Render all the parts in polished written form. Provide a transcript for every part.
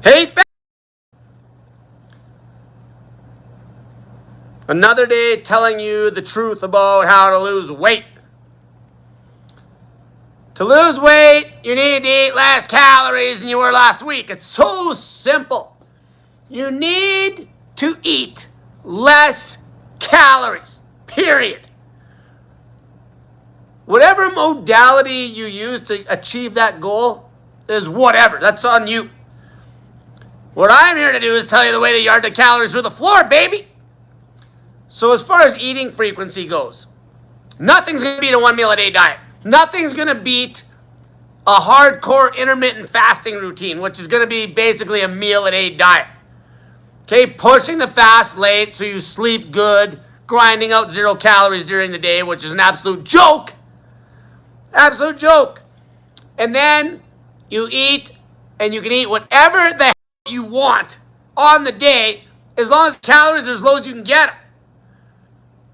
Hey, another day telling you the truth about how to lose weight. To lose weight, you need to eat less calories than you were last week. It's so simple. You need to eat less calories, period. Whatever modality you use to achieve that goal is whatever. That's on you. What I'm here to do is tell you the way to yard the calories through the floor, baby. So as far as eating frequency goes, nothing's going to beat a 1 meal a day diet. Nothing's going to beat a hardcore intermittent fasting routine, which is going to be basically a meal a day diet. Okay, pushing the fast late so you sleep good, grinding out 0 calories during the day, which is an absolute joke. Absolute joke. And then you eat, and you can eat whatever the hell you want on the day, as long as the calories are as low as you can get them.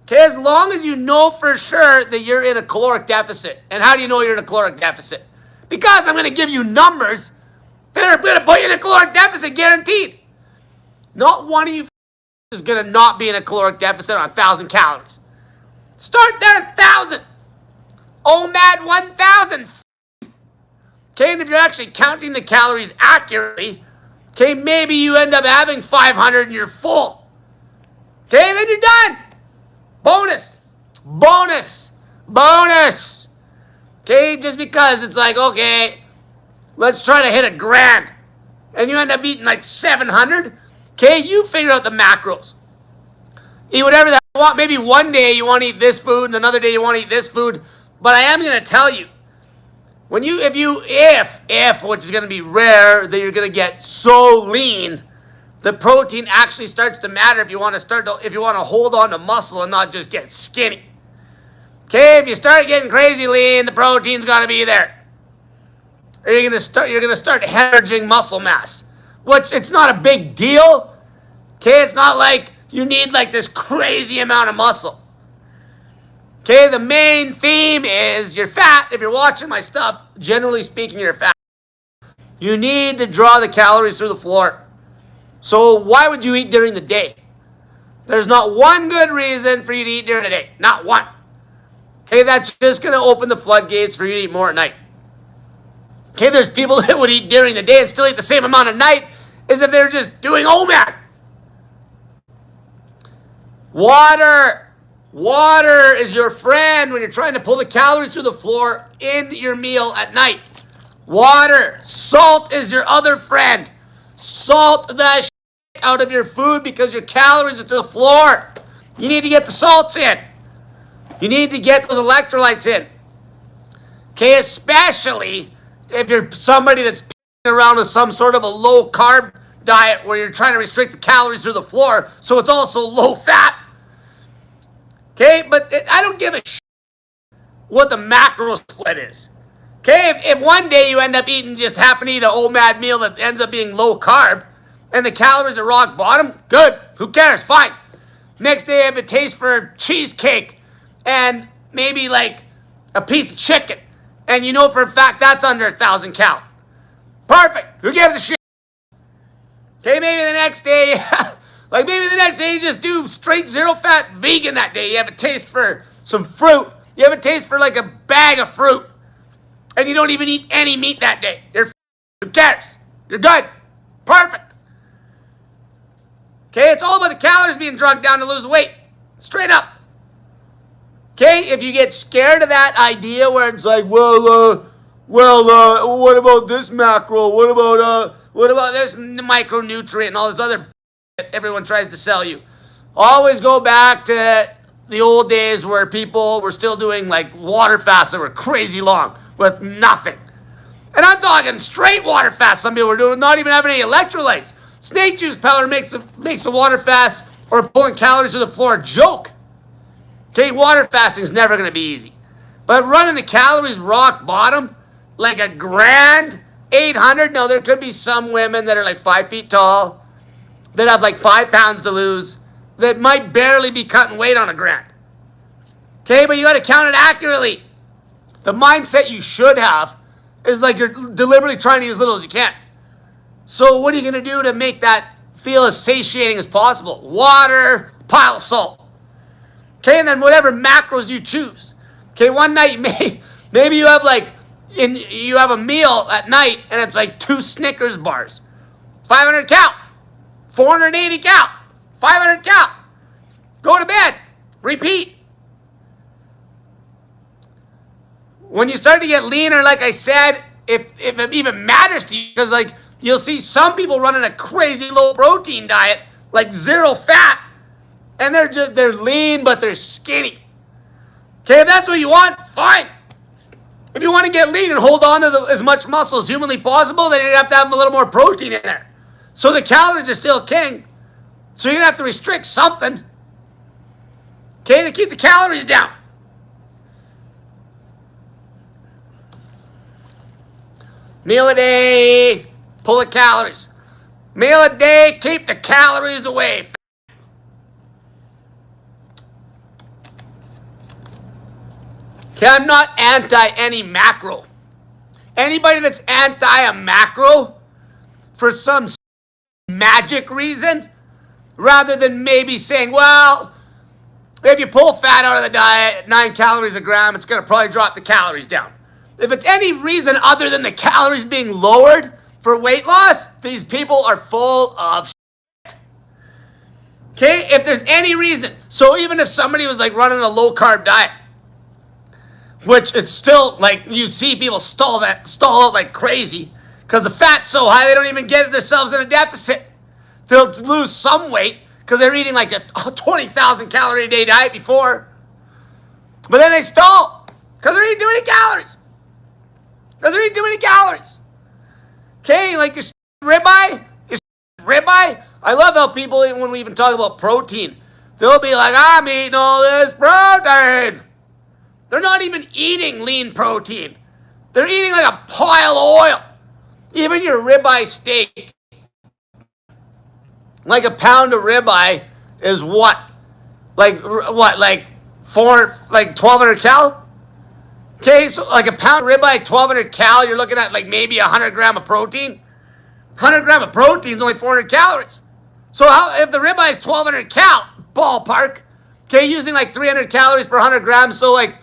Okay, as long as you know for sure that you're in a caloric deficit. And how do you know you're in a caloric deficit? Because I'm going to give you numbers that are going to put you in a caloric deficit, guaranteed. Not one of you is going to not be in a caloric deficit on 1,000 calories. Start there at 1,000. OMAD 1,000. Okay, and if you're actually counting the calories accurately, okay, maybe you end up having 500 and you're full. Okay, then you're done. Bonus. Bonus. Bonus. Okay, just because it's like, okay, let's try to hit 1,000. And you end up eating like 700. Okay, you figure out the macros. Eat whatever that you want. Maybe one day you want to eat this food and another day you want to eat this food. But I am going to tell you, if, which is going to be rare, that you're going to get so lean, the protein actually starts to matter if you want to hold on to muscle and not just get skinny. Okay, if you start getting crazy lean, the protein's got to be there. Or you're going to start hemorrhaging muscle mass, which it's not a big deal. Okay, it's not like you need like this crazy amount of muscle. Okay, the main theme is you're fat. If you're watching my stuff, generally speaking, you're fat. You need to draw the calories through the floor. So why would you eat during the day? There's not one good reason for you to eat during the day. Not one. Okay, that's just going to open the floodgates for you to eat more at night. Okay, there's people that would eat during the day and still eat the same amount at night as if they were just doing OMAD. Water. Water is your friend when you're trying to pull the calories through the floor in your meal at night. Water. Salt is your other friend. Salt the shit out of your food because your calories are through the floor. You need to get the salts in. You need to get those electrolytes in. Okay, especially if you're somebody that's around with some sort of a low carb diet where you're trying to restrict the calories through the floor so it's also low fat. Okay, but I don't give a shit what the macro split is. Okay, if one day you end up happen to eat an OMAD meal that ends up being low carb and the calories are rock bottom, good. Who cares? Fine. Next day, if it tastes for cheesecake and maybe like a piece of chicken, and you know for a fact that's under 1,000 cal. Perfect. Who gives a shit? Okay, maybe the next day, you just do straight 0 fat vegan that day. You have a taste for some fruit. You have a taste for like a bag of fruit. And you don't even eat any meat that day. Who cares? You're good. Perfect. Okay, it's all about the calories being drunk down to lose weight. Straight up. Okay, if you get scared of that idea where it's like, what about this macro? What about this micronutrient and all this other everyone tries to sell you? Always go back to the old days where people were still doing like water fasts that were crazy long with nothing. And I'm talking straight water fast. Some people were doing not even having any electrolytes. Snake juice powder makes the water fast or pulling calories to the floor a joke. Okay, water fasting is never going to be easy. But running the calories rock bottom, like 1,800, no, there could be some women that are like 5 feet tall, that have like 5 pounds to lose, that might barely be cutting weight on 1,000. Okay, but you got to count it accurately. The mindset you should have is like you're deliberately trying to eat as little as you can. So what are you going to do to make that feel as satiating as possible? Water, pile of salt. Okay, and then whatever macros you choose. Okay, one night maybe you have you have a meal at night and it's like 2 Snickers bars. 500 cal, 480 cal, 500 cal. Go to bed, repeat. When you start to get leaner, like I said, if it even matters to you, because like you'll see some people running a crazy low protein diet, like 0 fat, and they're lean but they're skinny. Okay, if that's what you want, fine. If you want to get lean and hold on to as much muscle as humanly possible, then you have to have a little more protein in there. So the calories are still king. So you're going to have to restrict something. Okay, to keep the calories down. Meal a day, pull the calories. Meal a day, keep the calories away. Okay, I'm not anti any macro. Anybody that's anti a macro for some magic reason, rather than maybe saying, well, if you pull fat out of the diet, 9 calories a gram, it's going to probably drop the calories down. If it's any reason other than the calories being lowered for weight loss, these people are full of shit. Okay, if there's any reason. So even if somebody was like running a low carb diet, which it's still like you see people stall out like crazy because the fat's so high they don't even get themselves in a deficit. They'll lose some weight because they're eating like a 20,000 calorie a day diet before. But then they stall because they're eating too many calories. Okay, like your ribeye. I love how people, when we even talk about protein, they'll be like, I'm eating all this protein. They're not even eating lean protein. They're eating like a pile of oil. Even your ribeye steak, like a pound of ribeye is what? Like 1,200 cal? Okay, so like a pound of ribeye, 1,200 cal, you're looking at like maybe 100 gram of protein. 100 gram of protein is only 400 calories. So if the ribeye is 1,200 cal, ballpark, okay, using like 300 calories per 100 grams, so like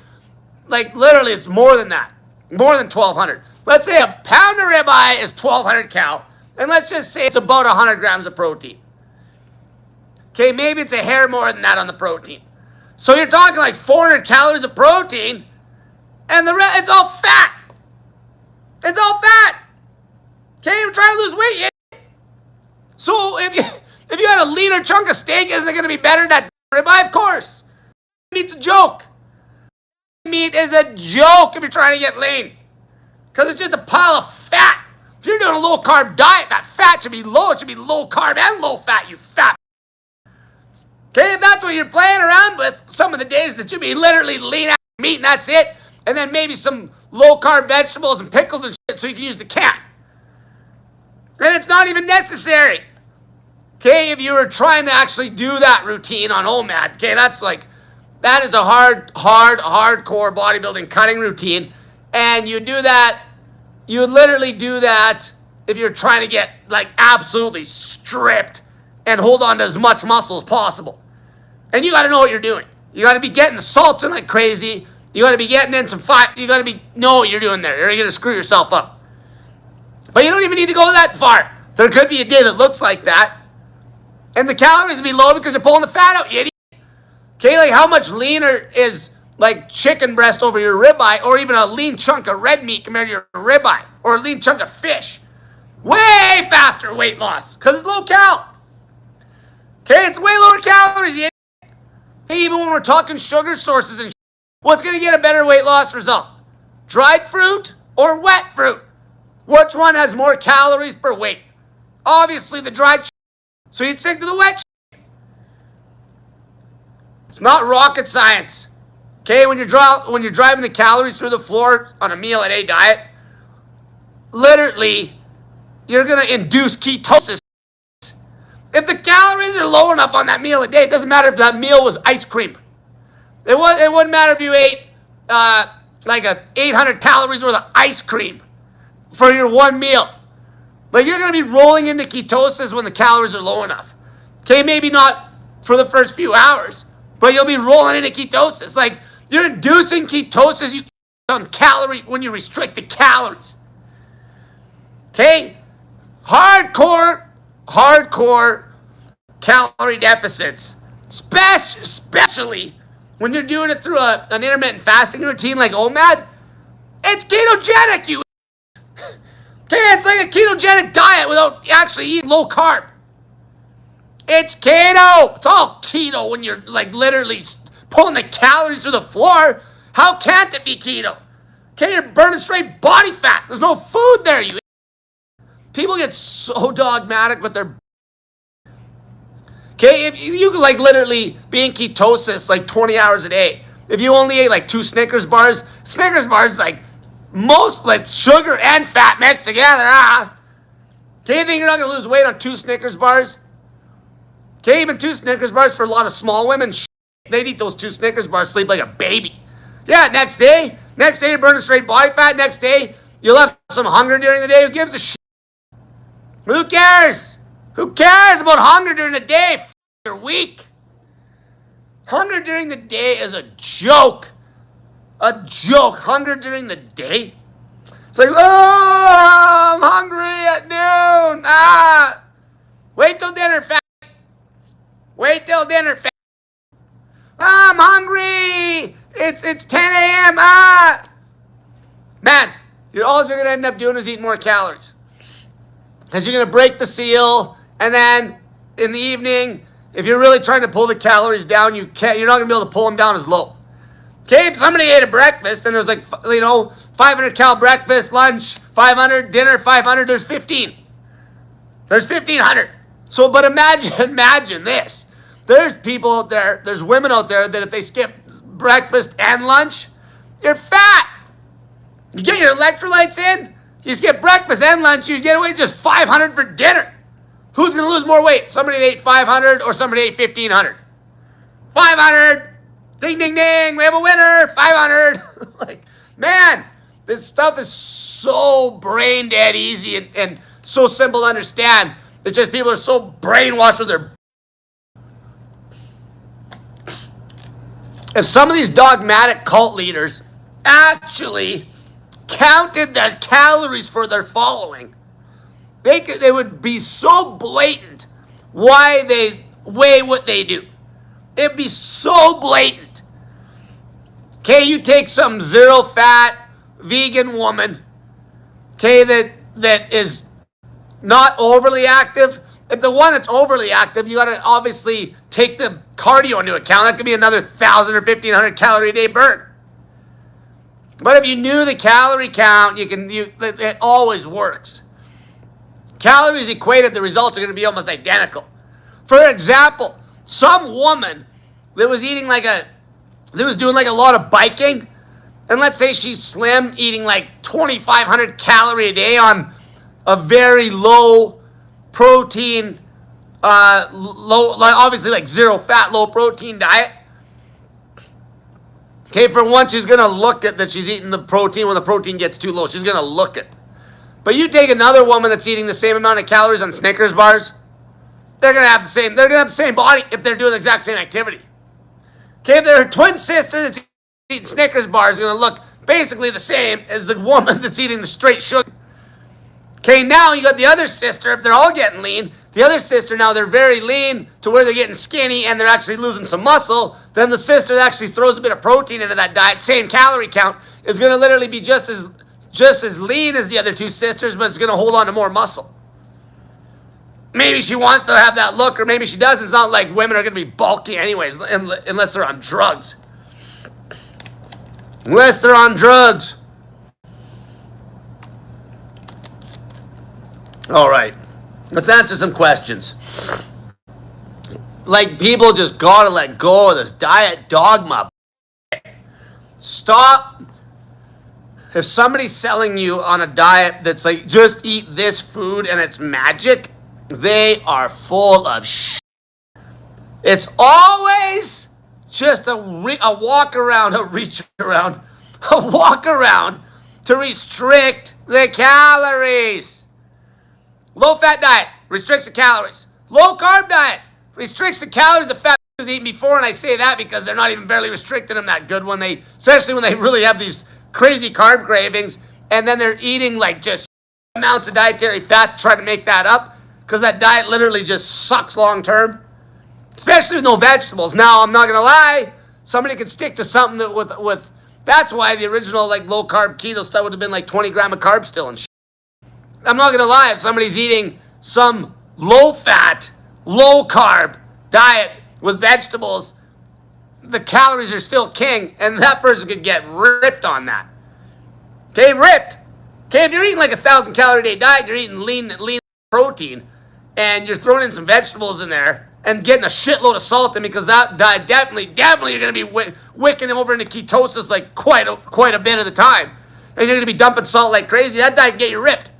literally it's more than that. More than 1,200. Let's say a pound of ribeye is 1,200 cal, and let's just say it's about 100 grams of protein. Okay, maybe it's a hair more than that on the protein. So you're talking like 400 calories of protein, and it's all fat. It's all fat. Okay, you're trying to lose weight. So if you had a leaner chunk of steak, isn't it going to be better than that ribeye? Of course. Meat's a joke. Meat is a joke if you're trying to get lean, because it's just a pile of fat. If you're doing a low carb diet, that fat should be low. It should be low carb and low fat, you fat. Okay, if that's what you're playing around with, some of the days that should be literally lean out meat and that's it, and then maybe some low carb vegetables and pickles and shit so you can use the can. And it's not even necessary. Okay, if you were trying to actually do that routine on OMAD, okay, that is a hardcore bodybuilding cutting routine. And you would literally do that if you're trying to get like absolutely stripped and hold on to as much muscle as possible. And you got to know what you're doing. You got to be getting the salts in like crazy. You got to be getting in some fat. You got to know what you're doing there. You're going to screw yourself up. But you don't even need to go that far. There could be a day that looks like that, and the calories will be low because you're pulling the fat out, you idiot. Okay, like how much leaner is like chicken breast over your ribeye, or even a lean chunk of red meat compared to your ribeye, or a lean chunk of fish? Way faster weight loss because it's low cal. Okay, it's way lower calories, you idiot. Okay, even when we're talking sugar sources and what's going to get a better weight loss result? Dried fruit or wet fruit? Which one has more calories per weight? Obviously the dried shit. So you'd stick to the wet shit. It's not rocket science. Okay, when you're driving the calories through the floor on a meal a day diet, literally you're going to induce ketosis. If the calories are low enough on that meal a day, it doesn't matter if that meal was ice cream. It wouldn't matter if you ate like 800 calories worth of ice cream for your one meal. Like, you're going to be rolling into ketosis when the calories are low enough. Okay, maybe not for the first few hours, but you'll be rolling into ketosis. Like, you're inducing ketosis on calorie when you restrict the calories. Okay? Hardcore calorie deficits, especially when you're doing it through an intermittent fasting routine like OMAD, it's ketogenic, you. Okay, it's like a ketogenic diet without actually eating low carb. It's keto. It's all keto when you're like literally pulling the calories through the floor. How can't it be keto? Okay, you're burning straight body fat. There's no food there, you. People get so dogmatic with their. Okay, if you could like literally be in ketosis like 20 hours a day. If you only ate like 2 Snickers bars like most like sugar and fat mixed together, huh? Okay, you think you're not gonna lose weight on 2 Snickers bars? Okay, even 2 Snickers bars for a lot of small women, they'd eat those 2 Snickers bars, sleep like a baby. Yeah, next day you're burning straight body fat. Next day, you left some hunger during the day. Who gives a shit? Who cares? Who cares about hunger during the day? You're weak. Hunger during the day is a joke. A joke. Hunger during the day? It's like, oh, I'm hungry at noon. Ah. Wait till dinner, fat. Wait till dinner, fat. I'm hungry. It's 10 a.m. Ah. Man, all you're going to end up doing is eating more calories. Because you're going to break the seal, and then in the evening, if you're really trying to pull the calories down, you're not going to be able to pull them down as low. Okay, if somebody ate a breakfast and there's like, 500 cal breakfast, lunch, 500, dinner, 500, there's 15. There's 1,500. So, but imagine this. There's people out there, there's women out there that if they skip breakfast and lunch, you're fat. You get your electrolytes in, you skip breakfast and lunch, you get away just 500 for dinner. Who's going to lose more weight? Somebody that ate 500 or somebody that ate 1,500? 500. Ding, ding, ding. We have a winner. 500. Like, man, this stuff is so brain dead easy and so simple to understand. It's just people are so brainwashed with their. If some of these dogmatic cult leaders actually counted the calories for their following, they would be so blatant why they weigh what they do. It'd be so blatant. Okay, you take some zero fat vegan woman, okay, that is not overly active. If the one that's overly active, you gotta obviously take the cardio into account. That could be another 1,000 or 1,500 calorie a day burn. But if you knew the calorie count, it always works. Calories equated, the results are going to be almost identical. For example, some woman that was doing like a lot of biking, and let's say she's slim, eating like 2,500 calories a day on a very low protein, obviously like zero fat, low protein diet. Okay, for one, she's going to look at that she's eating the protein when the protein gets too low. She's going to look at. But you take another woman that's eating the same amount of calories on Snickers bars, they're going to have the same body if they're doing the exact same activity. Okay, if their twin sister that's eating Snickers bars is going to look basically the same as the woman that's eating the straight sugar. Okay, now you got the other sister, if they're all getting lean, the other sister now they're very lean to where they're getting skinny and they're actually losing some muscle. Then the sister that actually throws a bit of protein into that diet, same calorie count, is going to literally be just as lean as the other two sisters, but it's going to hold on to more muscle. Maybe she wants to have that look, or maybe she doesn't. It's not like women are going to be bulky anyways, unless they're on drugs. Unless they're on drugs. All right. Let's answer some questions. Like, people just got to let go of this diet dogma. Stop. If somebody's selling you on a diet that's like, just eat this food and it's magic, they are full of shit. It's always just a walk around, a reach around, a walk around to restrict the calories. Low-fat diet restricts the calories. Low-carb diet restricts the calories the fat was eating before, and I say that because they're not even barely restricting them that good especially when they really have these crazy carb cravings, and then they're eating like just amounts of dietary fat to try to make that up, because that diet literally just sucks long-term, especially with no vegetables. Now, I'm not going to lie, somebody could stick to something that with that's why the original like low-carb keto stuff would have been like 20 grams of carbs still and shit. I'm not going to lie, if somebody's eating some low-fat, low-carb diet with vegetables, the calories are still king, and that person could get ripped on that. Okay, ripped. Okay, if you're eating like 1,000 calorie a day diet, you're eating lean protein, and you're throwing in some vegetables in there, and getting a shitload of salt in, because that diet definitely you're going to be wicking over into ketosis like quite a bit of the time, and you're going to be dumping salt like crazy. That diet can get you ripped.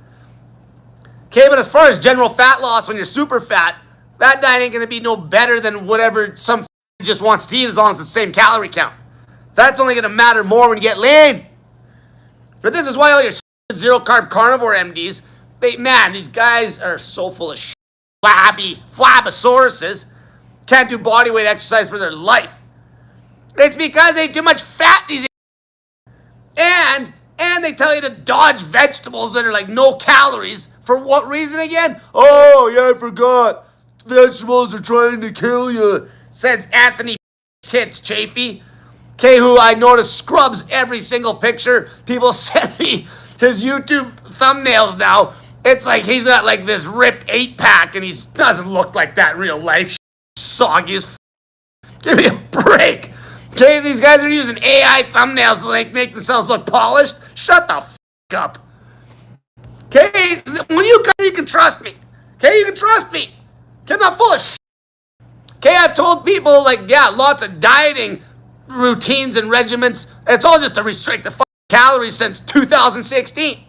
Okay, but as far as general fat loss when you're super fat, that diet ain't going to be no better than whatever some just wants to eat, as long as it's the same calorie count. That's only going to matter more when you get lean. But this is why all your zero-carb carnivore MDs, these guys are so full of shit. Flabosauruses, can't do body weight exercise for their life. It's because they eat too much fat, these and they tell you to dodge vegetables that are like no calories. For what reason again? Oh, yeah, I forgot. Vegetables are trying to kill you, says Anthony Tits Chafee. Okay, who I notice scrubs every single picture. People send me his YouTube thumbnails now. It's like he's got like this ripped 8-pack, and he doesn't look like that in real life. Soggy as Give me a break. Okay, these guys are using AI thumbnails to make themselves look polished. Shut the up. Okay, when you come, you can trust me. Okay, you can trust me. Okay, I'm not full of shit. Okay, I've told people, like, yeah, lots of dieting routines and regimens. It's all just to restrict the calories since 2016.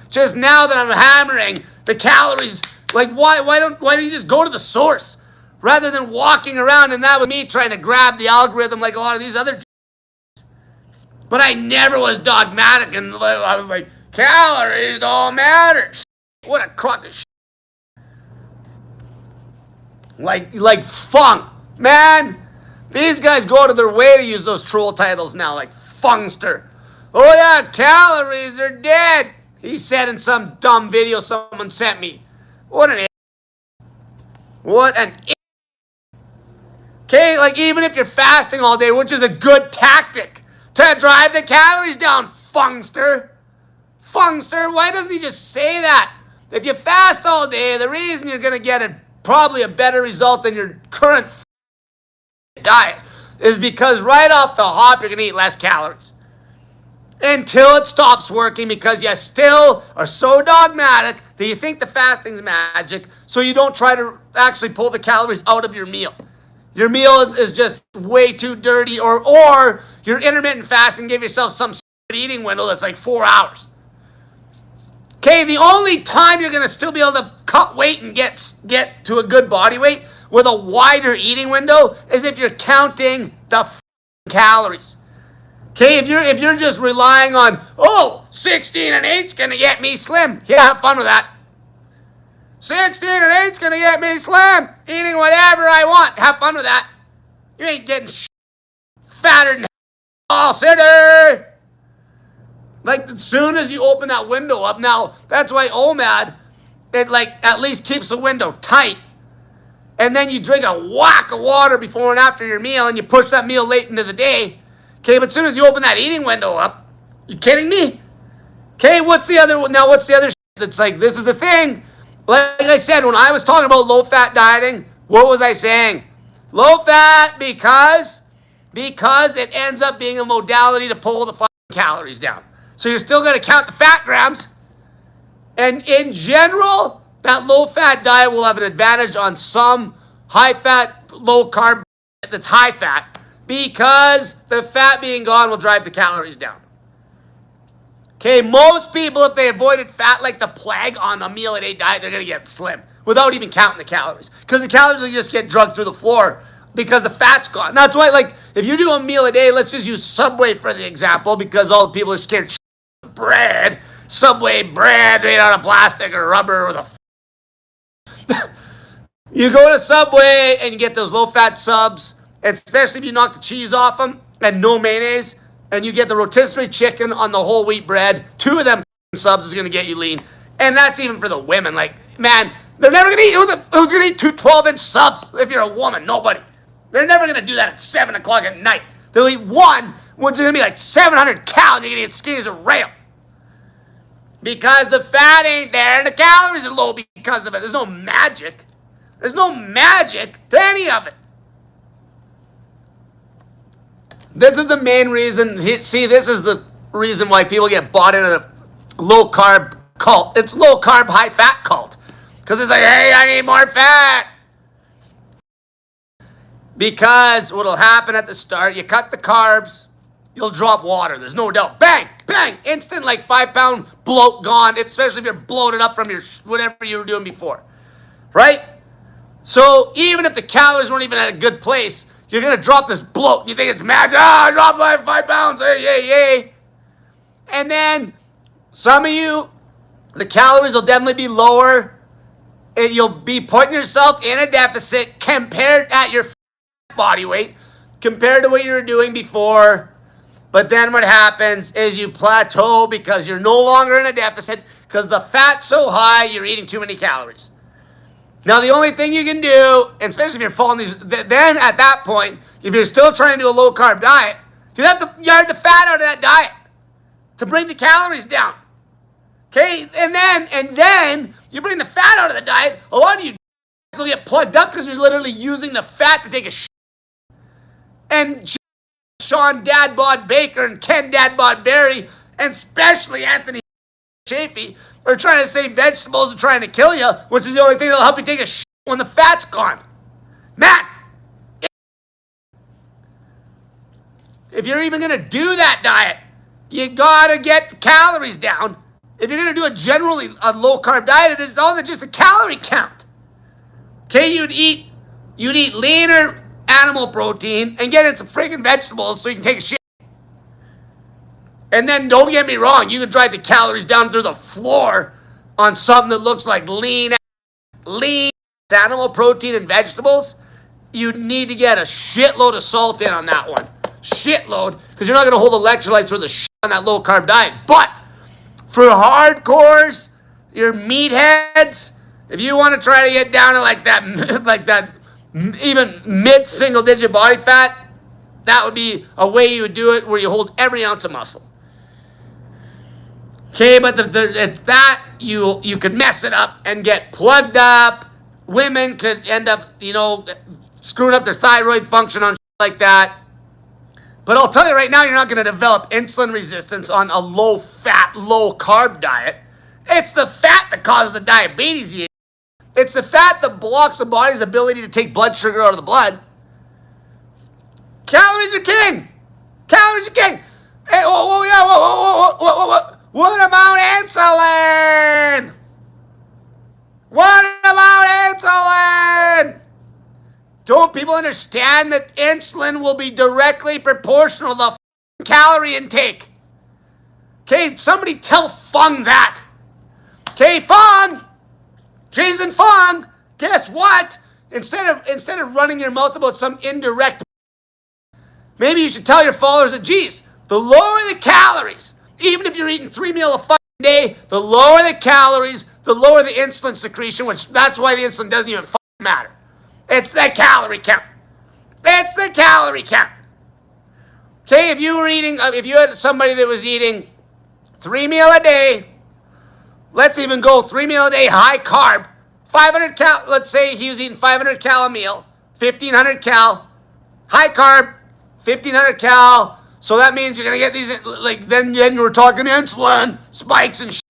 Just now that I'm hammering the calories, like, why don't you just go to the source rather than walking around and that with me trying to grab the algorithm like a lot of these other. But I never was dogmatic, and I was like, calories don't matter. What a crock of shit. Like funk. Man, these guys go out of their way to use those troll titles now, like Funkster. Oh yeah, calories are dead, he said in some dumb video someone sent me. What an Okay, like even if you're fasting all day, which is a good tactic to drive the calories down, Funkster. Funkster, why doesn't he just say that? If you fast all day, the reason you're going to get probably a better result than your current diet is because right off the hop, you're going to eat less calories. Until it stops working, because you still are so dogmatic that you think the fasting's magic, so you don't try to actually pull the calories out of your meal. Your meal is just way too dirty, or your intermittent fasting gave yourself some eating window that's like 4 hours. Okay, the only time you're going to still be able to cut weight and get to a good body weight with a wider eating window is if you're counting the calories. Okay, if you're just relying on, 16 and 8's going to get me slim. Yeah, have fun with that. 16 and 8's going to get me slim. Eating whatever I want. Have fun with that. You ain't getting fatter than all city. Like, as soon as you open that window up, now, that's why OMAD, it, like, at least keeps the window tight. And then you drink a whack of water before and after your meal, and you push that meal late into the day. Okay, but as soon as you open that eating window up, you kidding me? Okay, what's the other shit that's like, this is the thing. Like I said, when I was talking about low-fat dieting, what was I saying? Low-fat because it ends up being a modality to pull the calories down. So you're still going to count the fat grams. And in general, that low-fat diet will have an advantage on some high-fat, low-carb that's high-fat, because the fat being gone will drive the calories down. Okay, most people, if they avoided fat like the plague on a meal-a-day diet, they're going to get slim without even counting the calories, because the calories will just get drugged through the floor because the fat's gone. That's why, like, if you do a meal a day, let's just use Subway for the example, because all the people are scared bread, Subway bread made out of plastic or rubber or the You go to Subway and you get those low-fat subs, and especially if you knock the cheese off them and no mayonnaise, and you get the rotisserie chicken on the whole wheat bread. 2 of them subs is going to get you lean. And that's even for the women. Like, man, they're never going to eat. Who's going to eat 2 12-inch subs if you're a woman? Nobody. They're never going to do that at 7 o'clock at night. They'll eat one, which is going to be like 700 cal, and you're going to get skinny as a rail. Because the fat ain't there, and the calories are low because of it. There's no magic. There's no magic to any of it. This is the main reason. See, this is the reason why people get bought into the low-carb cult. It's low-carb, high-fat cult. Because it's like, hey, I need more fat. Because what'll happen at the start, you cut the carbs, you'll drop water. There's no doubt. Bang, bang, instant like 5-pound bloat gone, especially if you're bloated up from your whatever you were doing before. Right? So even if the calories weren't even at a good place, you're going to drop this bloat. And you think it's magic. I dropped like 5 pounds. Hey, yay, yay. And then some of you, the calories will definitely be lower. And you'll be putting yourself in a deficit compared at your body weight, compared to what you were doing before. But then what happens is you plateau because you're no longer in a deficit because the fat's so high, you're eating too many calories. Now, the only thing you can do, and especially if you're following these, then at that point, if you're still trying to do a low-carb diet, you'd have to yard the fat out of that diet to bring the calories down. Okay? And then you bring the fat out of the diet, a lot of you will get plugged up because you're literally using the fat to take a shit. And Sean Dadbod Baker and Ken Dadbod Barry, and especially Anthony Chafee, are trying to save vegetables and trying to kill you, which is the only thing that'll help you take a shit when the fat's gone. Matt, if you're even going to do that diet, you got to get the calories down. If you're going to do a low-carb diet, it's all than just a calorie count. Okay, you'd eat leaner animal protein and get in some freaking vegetables so you can take a shit. And then don't get me wrong, you can drive the calories down through the floor on something that looks like lean animal protein and vegetables. You need to get a shitload of salt in on that one. Shitload, because you're not going to hold electrolytes or the shit on that low-carb diet. But for hardcores, your meatheads, if you want to try to get down to like that even mid-single-digit body fat, that would be a way you would do it where you hold every ounce of muscle. Okay, but it's that you could mess it up and get plugged up. Women could end up, screwing up their thyroid function on shit like that. But I'll tell you right now, you're not going to develop insulin resistance on a low-fat, low-carb diet. It's the fat that causes the diabetes you eat. It's the fat that blocks the body's ability to take blood sugar out of the blood. Calories are king. Calories are king. Hey, what about insulin? What about insulin? Don't people understand that insulin will be directly proportional to the calorie intake? Okay, somebody tell Fung that. Okay, Fung. Jason Fung, guess what? Instead of running your mouth about some indirect, maybe you should tell your followers that, geez, the lower the calories, even if you're eating 3 meals a fucking day, the lower the calories, the lower the insulin secretion, which that's why the insulin doesn't even fucking matter. It's the calorie count. It's the calorie count. Okay, if you had somebody that was eating 3 meals a day, let's even go 3 meals a day, high carb, 500 cal, let's say he was eating 500 cal a meal, 1,500 cal, high carb, 1,500 cal, so that means you're going to get these, then we're talking insulin, spikes and shit.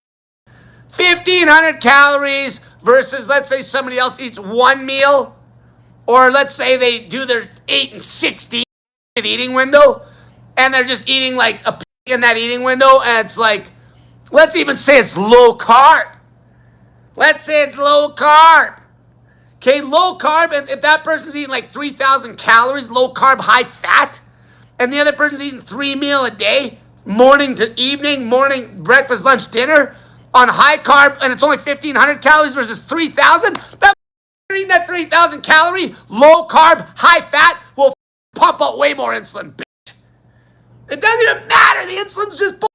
1,500 calories versus, let's say somebody else eats 1 meal, or let's say they do their 8 and 16 eating window, and they're just eating like a pig in that eating window, and it's like, let's even say it's low carb. Let's say it's low carb. Okay, low carb, and if that person's eating like 3,000 calories, low carb, high fat, and the other person's eating 3 meals a day, morning to evening, morning, breakfast, lunch, dinner, on high carb, and it's only 1,500 calories versus 3,000, that eating that 3,000 calorie, low carb, high fat will pump out way more insulin, bitch. It doesn't even matter. The insulin's just bull.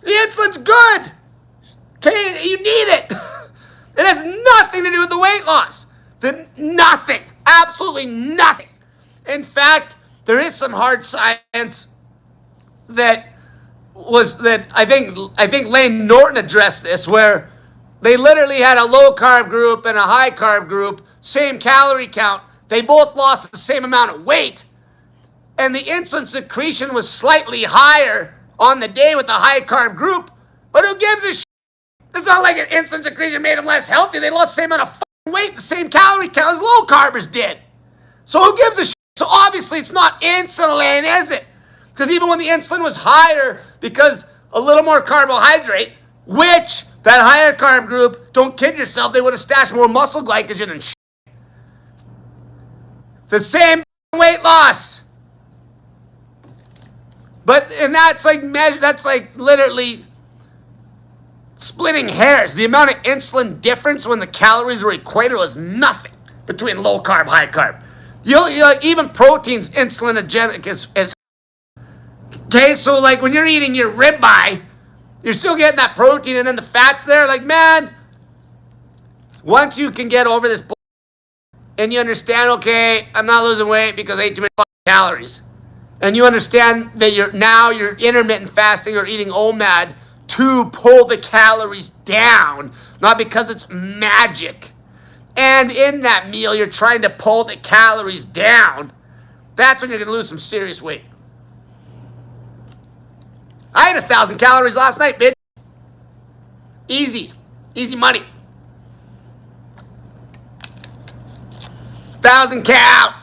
The insulin's good. Okay, you need it. It has nothing to do with the weight loss. Nothing. Absolutely nothing. In fact, there is some hard science that I think Lane Norton addressed this, where they literally had a low carb group and a high carb group, same calorie count. They both lost the same amount of weight, and the insulin secretion was slightly higher on the day with the high carb group. But who gives a shit? It's not like an insulin secretion made them less healthy. They lost the same amount of weight, the same calorie count as low carbers did. So who gives a shit? So obviously it's not insulin, is it? Because even when the insulin was higher, because a little more carbohydrate, which that higher carb group, don't kid yourself, they would have stashed more muscle glycogen and shit. The same weight loss. And that's like literally splitting hairs. The amount of insulin difference when the calories were equated was nothing between low carb, high carb. Even protein's insulinogenic is okay, so like when you're eating your ribeye, you're still getting that protein, and then the fat's there. Like, man, once you can get over this and you understand, okay, I'm not losing weight because I ate too many calories, and you understand that you're intermittent fasting or eating OMAD to pull the calories down, not because it's magic. And in that meal, you're trying to pull the calories down. That's when you're going to lose some serious weight. I ate 1,000 calories last night, bitch. Easy. Easy money. 1,000 cal.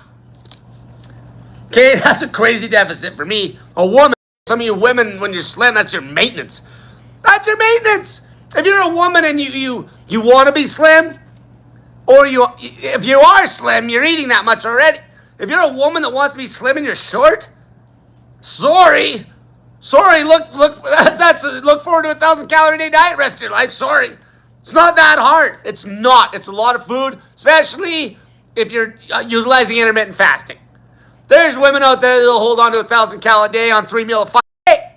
Okay, that's a crazy deficit for me. A woman, some of you women, when you're slim, that's your maintenance. That's your maintenance. If you're a woman and you want to be slim, or if you are slim, you're eating that much already. If you're a woman that wants to be slim and you're short, sorry, look forward to a 1,000 calorie a day diet rest of your life. Sorry. It's not that hard. It's not. It's a lot of food, especially if you're utilizing intermittent fasting. There's women out there that'll hold on to 1,000 cal a day on 3 meals a day.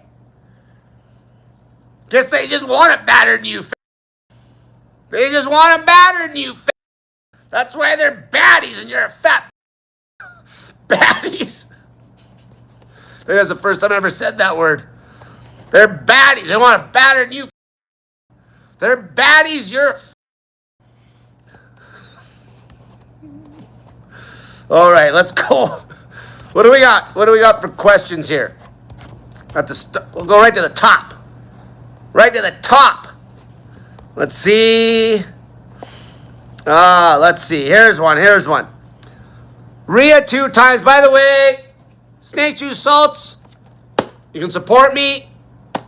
Guess they just want it better than you. They just want it better than you. That's why they're baddies and you're a fat baddies. I think that's the first time I ever said that word. They're baddies. They want it better than you. They're baddies. You're all right, let's go. What do we got? What do we got for questions here? We'll go right to the top. Right to the top. Let's see. Let's see. Here's one. Rhea 2 times. By the way, snake juice salts, you can support me.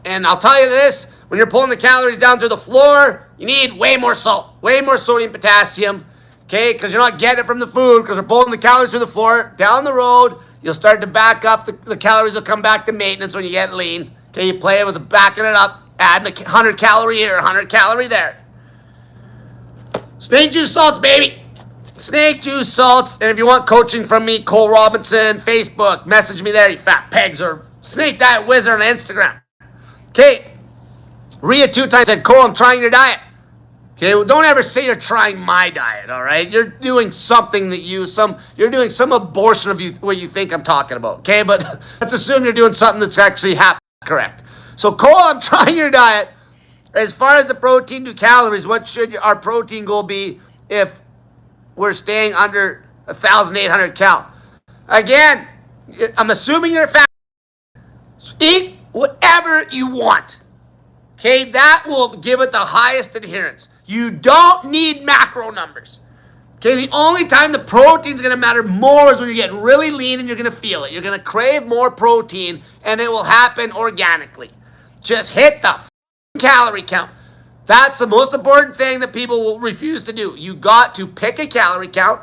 And I'll tell you this, when you're pulling the calories down through the floor, you need way more salt, way more sodium, potassium. Okay, because you're not getting it from the food, because we're pulling the calories through the floor. Down the road, you'll start to back up. The calories will come back to maintenance when you get lean. Okay, you play with backing it up, adding 100 calorie here, 100 calorie there. Snake juice salts, baby. Snake juice salts. And if you want coaching from me, Cole Robinson, Facebook, message me there, you fat pegs, or Snake Diet Wizard on Instagram. Okay, Rhea 2 times said, Cole, I'm trying your diet. Okay, well, don't ever say you're trying my diet, all right? You're doing something you're doing some abortion of what you think I'm talking about, okay? But let's assume you're doing something that's actually half correct. So, Cole, I'm trying your diet. As far as the protein to calories, what should our protein goal be if we're staying under 1,800 cal? Again, I'm assuming you're fat. Eat whatever you want. Okay, that will give it the highest adherence. You don't need macro numbers. Okay, the only time the protein's going to matter more is when you're getting really lean and you're going to feel it. You're going to crave more protein, and it will happen organically. Just hit the calorie count. That's the most important thing that people will refuse to do. You got to pick a calorie count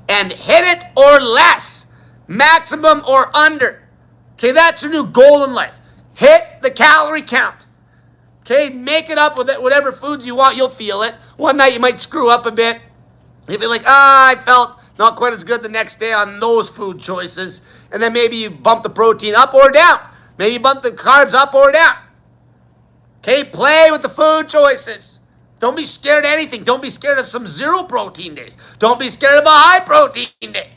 and hit it or less. Maximum or under. Okay, that's your new goal in life. Hit the calorie count. Okay, make it up with it, whatever foods you want, you'll feel it. One night you might screw up a bit. You'll be like, I felt not quite as good the next day on those food choices. And then maybe you bump the protein up or down. Maybe you bump the carbs up or down. Okay, play with the food choices. Don't be scared of anything. Don't be scared of some zero protein days. Don't be scared of a high protein day.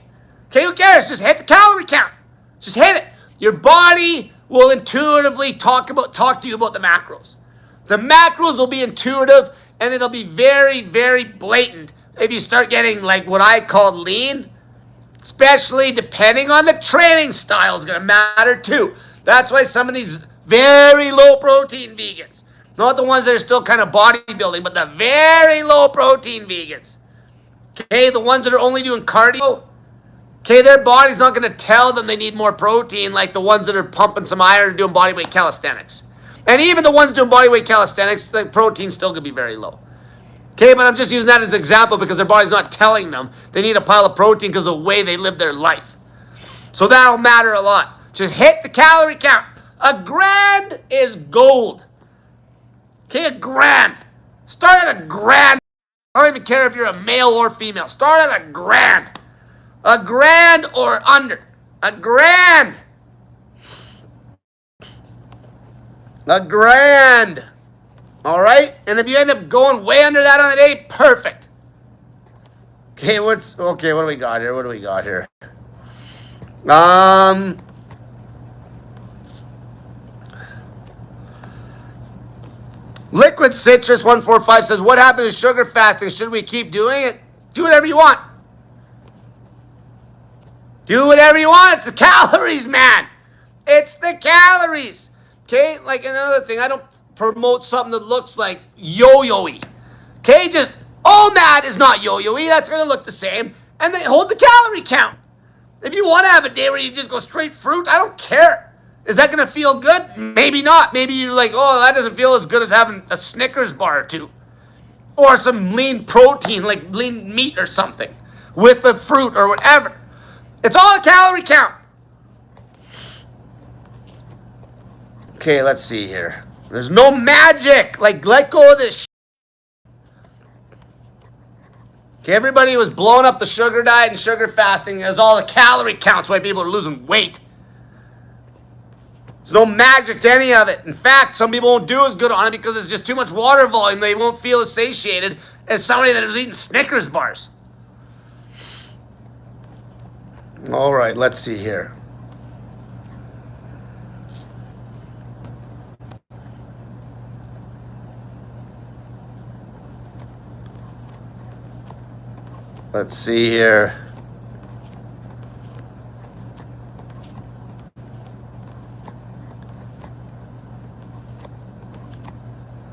Okay, who cares? Just hit the calorie count. Just hit it. Your body will intuitively talk to you about the macros. The macros will be intuitive, and it'll be very, very blatant if you start getting like what I call lean. Especially depending on the training style is going to matter too. That's why some of these very low protein vegans, not the ones that are still kind of bodybuilding, but the very low protein vegans, okay, the ones that are only doing cardio, okay, their body's not going to tell them they need more protein like the ones that are pumping some iron and doing bodyweight calisthenics. And even the ones doing bodyweight calisthenics, the protein's still going to be very low. Okay, but I'm just using that as an example because their body's not telling them they need a pile of protein because of the way they live their life. So that'll matter a lot. Just hit the calorie count. A grand is gold. Okay, a grand. Start at a grand. I don't even care if you're a male or female. Start at a grand. A grand or under. A grand. A grand. All right? And if you end up going way under that on the day, perfect. Okay, what do we got here? Liquid Citrus 145 says, what happened to sugar fasting? Should we keep doing it? Do whatever you want. Do whatever you want. It's the calories, man. It's the calories. Okay? Like another thing, I don't promote something that looks like yo-yo-y. Okay? Just, OMAD is not yo-yo-y. That's going to look the same. And then hold the calorie count. If you want to have a day where you just go straight fruit, I don't care. Is that going to feel good? Maybe not. Maybe you're like, oh, that doesn't feel as good as having a Snickers bar or two. Or some lean protein, like lean meat or something. With the fruit or whatever. It's all a calorie count. Okay, let's see here. There's no magic. Like, let go of this shit. Okay, everybody was blowing up the sugar diet and sugar fasting as all the calorie counts why people are losing weight. There's no magic to any of it. In fact, some people won't do as good on it because it's just too much water volume. They won't feel as satiated as somebody that is eating Snickers bars. All right, let's see here. Let's see here.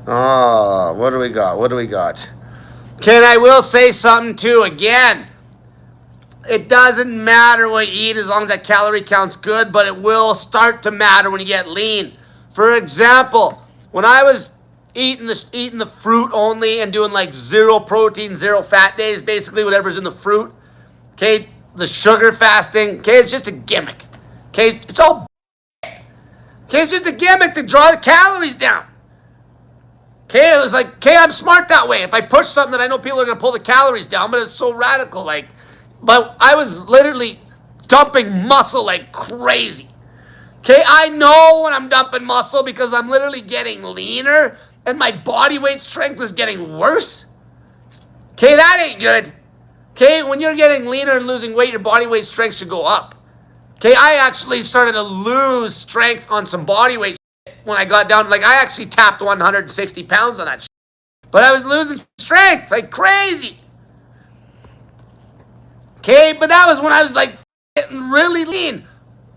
Oh, what do we got? Okay, and I will say something too. Again, it doesn't matter what you eat as long as that calorie count's good, but it will start to matter when you get lean. For example, when I was eating the fruit only and doing like zero protein, zero fat days, basically whatever's in the fruit, okay, the sugar fasting, okay, it's just a gimmick. Okay, it's all okay, it's just a gimmick to draw the calories down. Okay, it was like, okay, I'm smart that way. If I push something that I know people are going to pull the calories down, but it's so radical, like, but I was literally dumping muscle like crazy. Okay, I know when I'm dumping muscle because I'm literally getting leaner and my body weight strength is getting worse. Okay, that ain't good. Okay, when you're getting leaner and losing weight, your body weight strength should go up. Okay, I actually started to lose strength on some body weight when I got down. Like, I actually tapped 160 pounds on that shit. But I was losing strength like crazy. Okay, but that was when I was like getting really lean.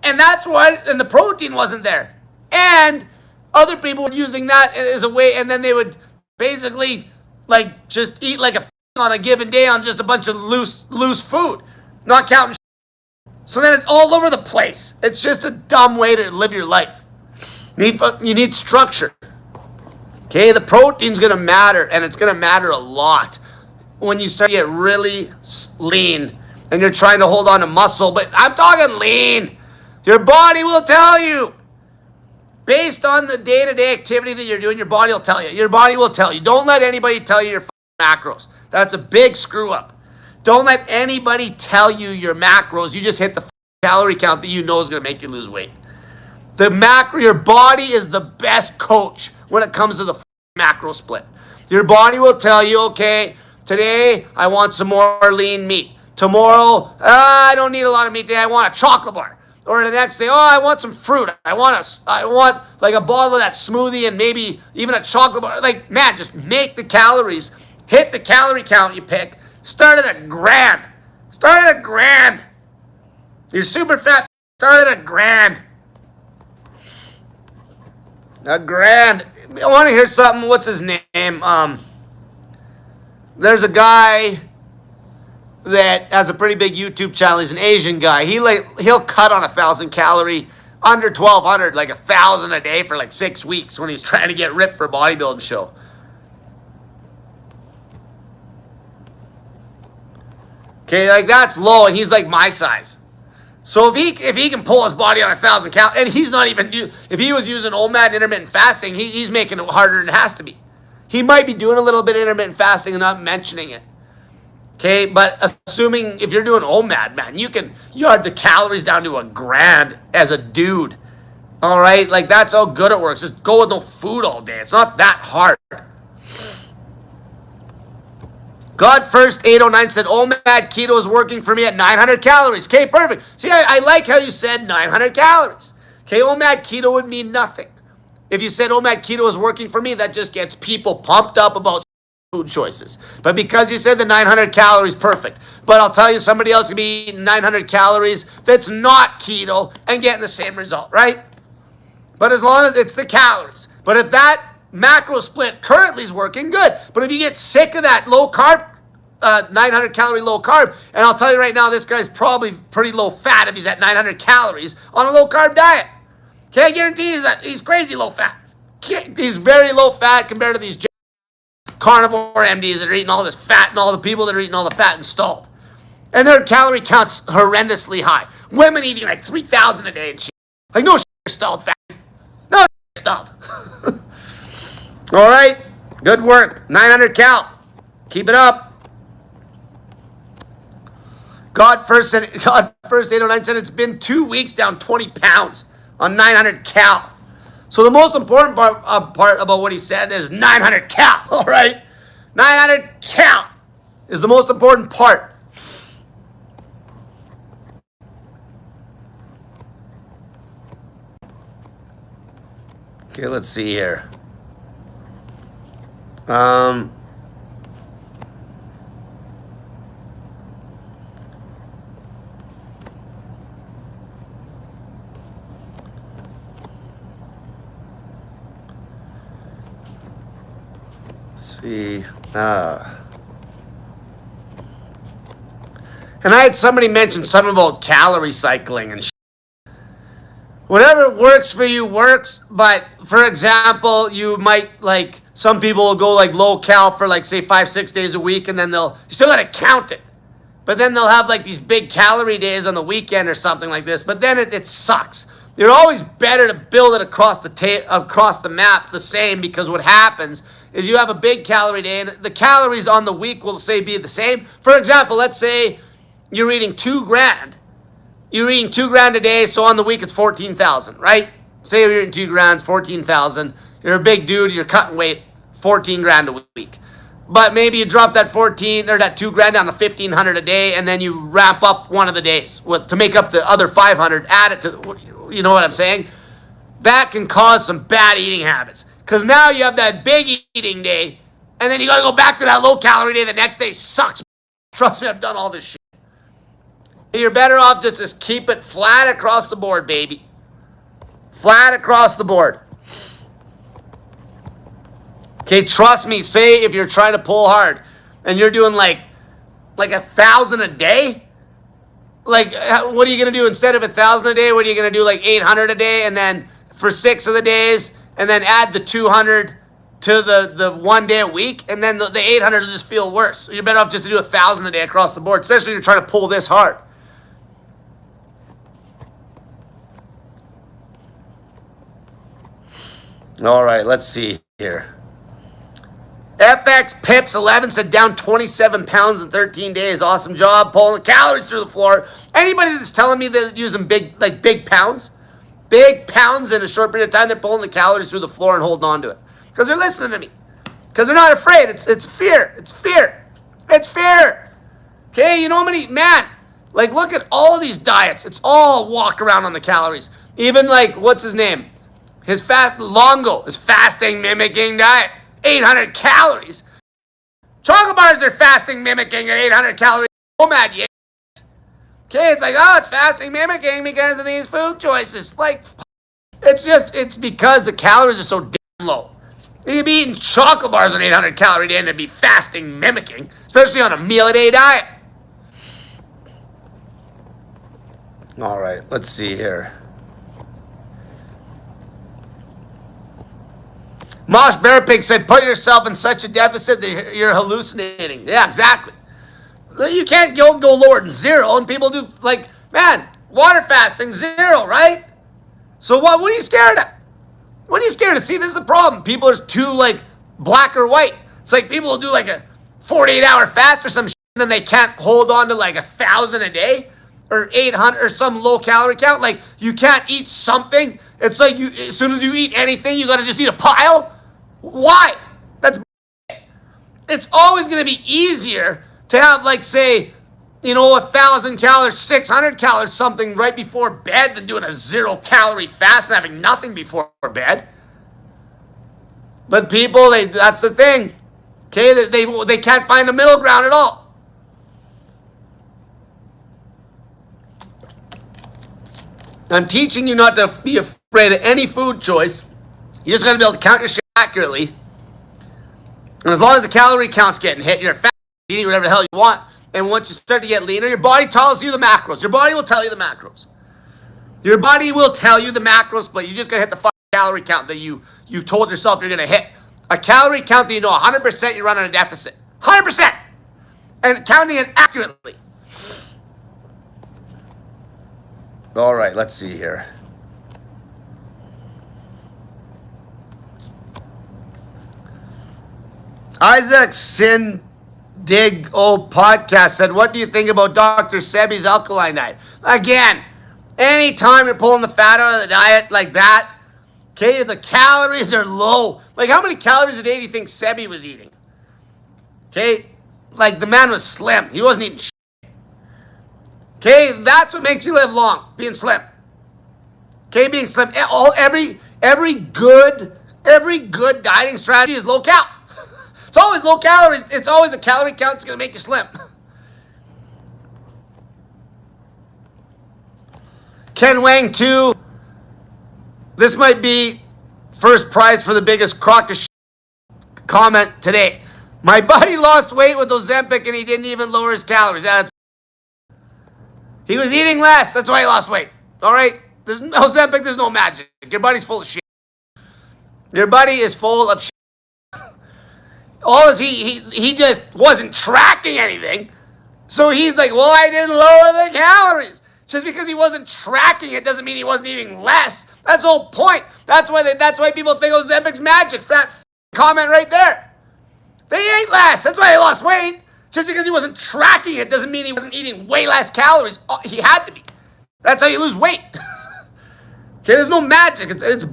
And that's why, and the protein wasn't there. And other people were using that as a way, and then they would basically like just eat like a on a given day on just a bunch of loose food, not counting. So then it's all over the place. It's just a dumb way to live your life. You need structure. Okay, the protein's gonna matter, and it's gonna matter a lot when you start to get really lean and you're trying to hold on to muscle. But I'm talking lean. Your body will tell you. Based on the day-to-day activity that you're doing, your body will tell you. Your body will tell you. Don't let anybody tell you you're macros. That's a big screw up. Don't let anybody tell you your macros. You just hit the calorie count that you know is going to make you lose weight. Your body is the best coach when it comes to the macro split. Your body will tell you, okay, today I want some more lean meat. Tomorrow, I don't need a lot of meat today. I want a chocolate bar. Or the next day, I want some fruit. I want like a bottle of that smoothie and maybe even a chocolate bar. Like, man, just make the calories. Hit the calorie count you pick. Start at $1,000. Start at $1,000. You're super fat. Start at $1,000. $1,000. I want to hear something. What's his name? There's a guy that has a pretty big YouTube channel. He's an Asian guy. He'll cut on 1,000 calorie, under 1,200, like 1,000 a day for like 6 weeks when he's trying to get ripped for a bodybuilding show. Okay, like that's low, and he's like my size. So if he can pull his body on 1,000 calories, and he's not even, if he was using OMAD intermittent fasting, he's making it harder than it has to be. He might be doing a little bit of intermittent fasting and not mentioning it. Okay, but assuming if you're doing OMAD, man, you can yard the calories down to $1,000 as a dude. All right, like that's how good it works. Just go with no food all day. It's not that hard. God First 809 said, OMAD keto is working for me at 900 calories. Okay, perfect. See, I like how you said 900 calories. Okay, OMAD keto would mean nothing. If you said OMAD keto is working for me, that just gets people pumped up about food choices. But because you said the 900 calories, perfect. But I'll tell you, somebody else can be eating 900 calories that's not keto and getting the same result, right? But as long as it's the calories. But if that macro split currently is working, good. But if you get sick of that low carb, 900 calorie low carb, and I'll tell you right now, this guy's probably pretty low fat if he's at 900 calories on a low carb diet. Okay, I guarantee he's crazy low fat. He's very low fat compared to these carnivore MDs that are eating all this fat and all the people that are eating all the fat installed. And their calorie count's horrendously high. Women eating like 3,000 a day and shit. Like, no shit, you're stalled, fat. No shit, you're stalled. All right, good work. 900 cal. Keep it up. God First 809 said it's been 2 weeks down 20 pounds on 900 cal. So the most important part about what he said is 900 cal, all right? 900 cal is the most important part. Okay, let's see here. Let's see. And I had somebody mention something about calorie cycling and whatever works for you works, but for example, you might like, some people will go like low cal for like say 5-6 days a week, and then you still gotta count it. But then they'll have like these big calorie days on the weekend or something like this, but then it sucks. You're always better to build it across the map the same, because what happens is you have a big calorie day and the calories on the week will say be the same. For example, let's say you're eating 2 grand. You're eating 2 grand a day, so on the week it's 14,000, right? Say you're eating 2 grand, 14,000. You're a big dude, you're cutting weight, 14 grand a week. But maybe you drop that 2 grand down to 1,500 a day, and then you wrap up one of the days to make up the other 500. Add it to, you know what I'm saying? That can cause some bad eating habits, because now you have that big eating day, and then you got to go back to that low calorie day. The next day sucks. Trust me, I've done all this shit. You're better off just to keep it flat across the board, baby. Flat across the board. Okay, trust me, say if you're trying to pull hard and you're doing like 1,000 a day, like what are you going to do instead of 1,000 a day? What are you going to do, like 800 a day, and then for 6 of the days, and then add the 200 to the 1 day a week, and then the 800 will just feel worse. So you're better off just to do 1,000 a day across the board, especially if you're trying to pull this hard. All right, let's see here. FX Pips 11 said down 27 pounds in 13 days. Awesome job pulling the calories through the floor. Anybody that's telling me they're using big pounds in a short period of time, they're pulling the calories through the floor and holding on to it. Because they're listening to me. Because they're not afraid. It's fear. It's fear. It's fear. Okay, you know how many, man, like look at all these diets. It's all walk around on the calories. Even like, what's his name? Longo, his fasting mimicking diet. 800 calories. Chocolate bars are fasting mimicking at 800 calories. Oh, mad, yeah. Okay, it's like, oh, it's fasting mimicking because of these food choices. Like, it's because the calories are so damn low. You'd be eating chocolate bars on 800 calorie day and it'd be fasting mimicking, especially on a meal a day diet. All right, let's see here. Mosh Bear Pig said, put yourself in such a deficit that you're hallucinating. Yeah, exactly. You can't go lower than zero, and people do, like, man, water fasting, 0, right? So what are you scared of? What are you scared of? See, this is the problem. People are too, like, black or white. It's like people will do, like, a 48-hour fast or some shit, and then they can't hold on to, like, 1,000 a day or 800 or some low-calorie count. Like, you can't eat something. It's like as soon as you eat anything, you got to just eat a pile. Why? That's bullshit. It's always going to be easier to have, like, say, 1,000 calories, 600 calories, something right before bed than doing a 0-calorie fast and having nothing before bed. But people, that's the thing. Okay, they can't find the middle ground at all. I'm teaching you not to be afraid of any food choice. You just got to be able to count your shit accurately. And as long as the calorie count's getting hit, you're fat, eating whatever the hell you want. And once you start to get leaner, your body tells you the macros. Your body will tell you the macros. Your body will tell you the macros, but you just got to hit the fucking calorie count that you told yourself you're going to hit. A calorie count that you know 100% you run on a deficit. 100%. And counting it accurately. All right, let's see here. Isaac Sin Dig Old Podcast said, what do you think about Dr. Sebi's alkaline diet? Again, anytime you're pulling the fat out of the diet like that, okay, the calories are low. Like, how many calories a day do you think Sebi was eating? Okay, like, the man was slim. He wasn't eating shit. Okay, that's what makes you live long, being slim. Okay, being slim. Every good dieting strategy is low cal. It's always low calories. It's always a calorie count that's going to make you slim. Ken Wang 2. This might be first prize for the biggest crock of shit comment today. My buddy lost weight with Ozempic and he didn't even lower his calories. He was eating less. That's why he lost weight. All right? There's no Ozempic. There's no magic. Your body's full of shit. Your body is full of shit. All is he just wasn't tracking anything. So he's like, well, I didn't lower the calories. Just because he wasn't tracking it doesn't mean he wasn't eating less. That's the whole point. That's why people think Ozempic's magic. For that comment right there. They ate less. That's why he lost weight. Just because he wasn't tracking it doesn't mean he wasn't eating way less calories. He had to be. That's how you lose weight. Okay, there's no magic. It's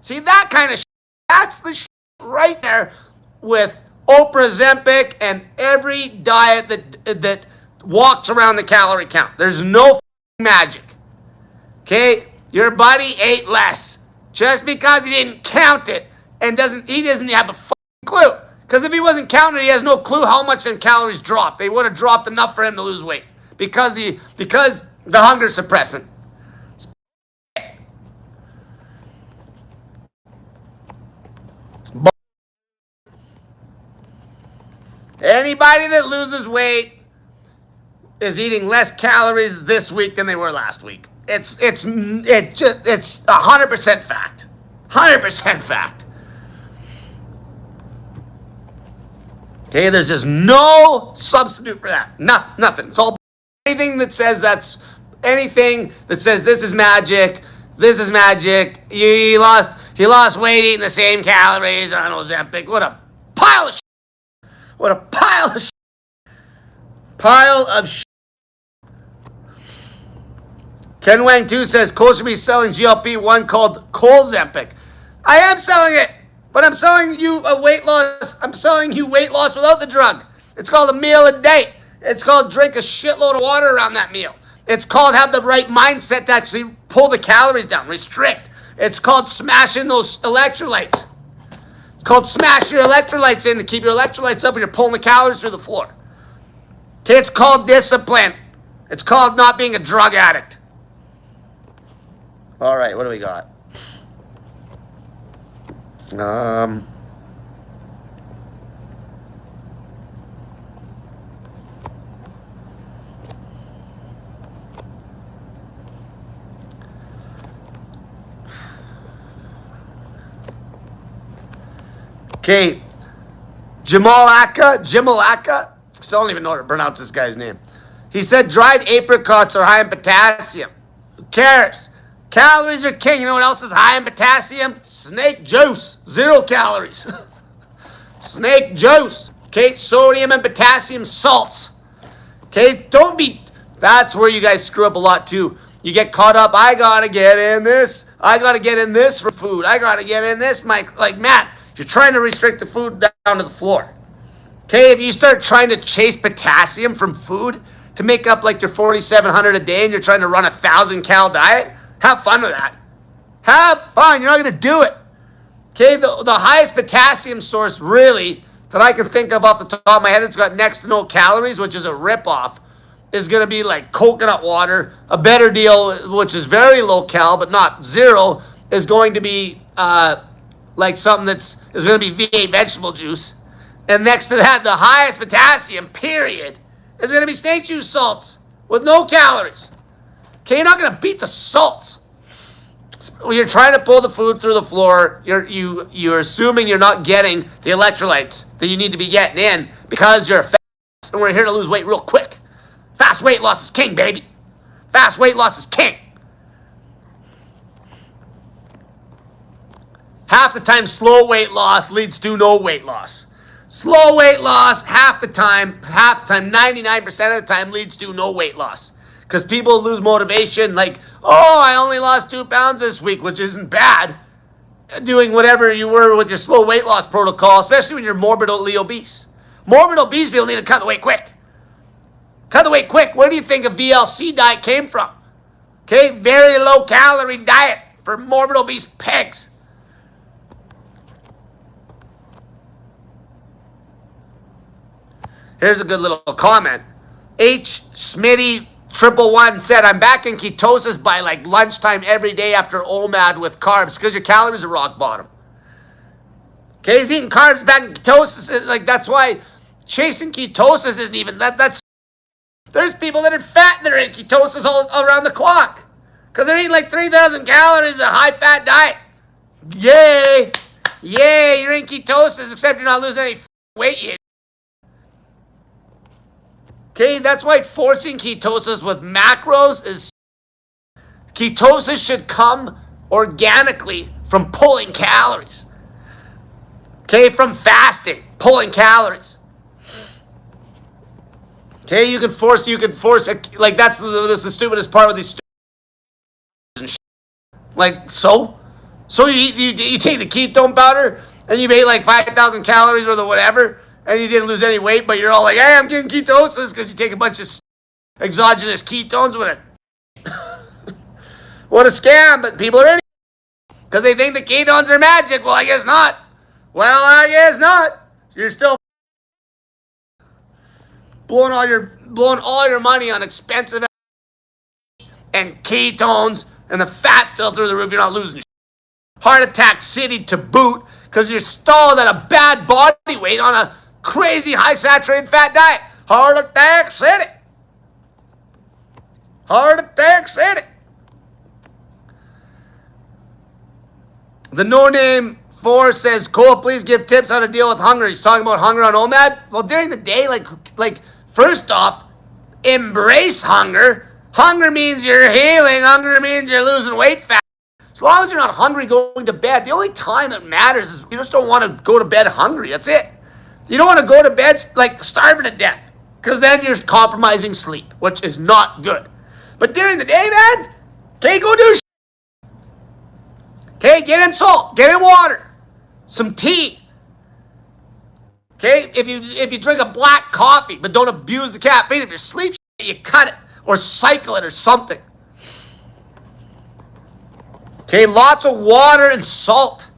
see, that kind of shit. That's the shit right there with Oprah Ozempic and every diet that walks around the calorie count. There's no magic. Okay? Your body ate less. Just because he didn't count it and he doesn't have a clue. Because if he wasn't counting it, he has no clue how much them calories dropped. They would have dropped enough for him to lose weight. Because the hunger suppressant. Anybody that loses weight is eating less calories this week than they were last week. It's 100% fact. 100% fact. Okay, there's just no substitute for that. Nothing. It's all anything that says this is magic. This is magic. He lost weight eating the same calories on Ozempic. What a pile of shit. What a pile of shit. Pile of shit. Ken Wang 2 says Cole should be selling GLP-1 called Ozempic. I am selling it, but I'm selling you a weight loss. I'm selling you weight loss without the drug. It's called a meal a day. It's called drink a shitload of water around that meal. It's called have the right mindset to actually pull the calories down, restrict. It's called smashing those electrolytes. It's called smash your electrolytes in to keep your electrolytes up and you're pulling the calories through the floor. Okay, it's called discipline. It's called not being a drug addict. All right, what do we got? Okay, Jimalaka, still don't even know how to pronounce this guy's name. He said dried apricots are high in potassium. Who cares? Calories are king. You know what else is high in potassium? Snake juice. 0 calories. Snake juice. Okay, sodium and potassium salts. Okay, don't be... That's where you guys screw up a lot too. You get caught up, I gotta get in this. I gotta get in this for food. I gotta get in this, Mike. Like, Matt, you're trying to restrict the food down to the floor. Okay, if you start trying to chase potassium from food to make up like your 4,700 a day and you're trying to run a 1,000-cal diet, have fun with that. Have fun. You're not going to do it. Okay, the highest potassium source really that I can think of off the top of my head that's got next to no calories, which is a ripoff, is going to be like coconut water. A better deal, which is very low cal, but not 0, is going to be like something is going to be V8 vegetable juice. And next to that, the highest potassium, period, is going to be snake juice salts with no calories. Okay, you're not going to beat the salts. When you're trying to pull the food through the floor, you're assuming you're not getting the electrolytes that you need to be getting in because you're fast and we're here to lose weight real quick. Fast weight loss is king, baby. Fast weight loss is king. Half the time, slow weight loss leads to no weight loss. Slow weight loss, half the time, 99% of the time leads to no weight loss. Because people lose motivation like, oh, I only lost 2 pounds this week, which isn't bad. Doing whatever you were with your slow weight loss protocol, especially when you're morbidly obese. Morbid obese people need to cut the weight quick. Cut the weight quick. Where do you think a VLC diet came from? Okay, very low calorie diet for morbid obese pegs. Here's a good little comment. H. Smitty 111 said, I'm back in ketosis by like lunchtime every day after OMAD with carbs because your calories are rock bottom. Okay, he's eating carbs back in ketosis. Like, that's why chasing ketosis isn't even, that's, there's people that are fat that are in ketosis all around the clock because they're eating like 3,000 calories, a high-fat diet. Yay! Yay, you're in ketosis, except you're not losing any weight yet. Okay, that's why forcing ketosis with macros is... Ketosis should come organically from pulling calories. Okay, from fasting, pulling calories. Okay, you can force, like that's the stupidest part of these stupid like, so you take the ketone powder and you've ate like 5,000 calories worth of whatever, and you didn't lose any weight, but you're all like, hey, I'm getting ketosis because you take a bunch of exogenous ketones with it. What a scam, but people are in it because they think the ketones are magic. Well, I guess not. Well, I guess not. You're still blowing all your money on expensive and ketones and the fat still through the roof. You're not losing shit. Heart attack city to boot because you're stalled at a bad body weight on a crazy high saturated fat diet. Heart attack city. Heart attack city. The No Name 4 says, Cole, please give tips how to deal with hunger. He's talking about hunger on OMAD. Well, during the day, like first off, embrace hunger. Hunger means you're healing. Hunger means you're losing weight fast. As long as you're not hungry going to bed, the only time that matters is you just don't want to go to bed hungry. That's it. You don't want to go to bed like starving to death, because then you're compromising sleep, which is not good. But during the day, man, okay, go do shit. Okay, get in salt, get in water, some tea. Okay, if you drink a black coffee, but don't abuse the caffeine. If you're sleep, you cut it or cycle it or something. Okay, lots of water and salt.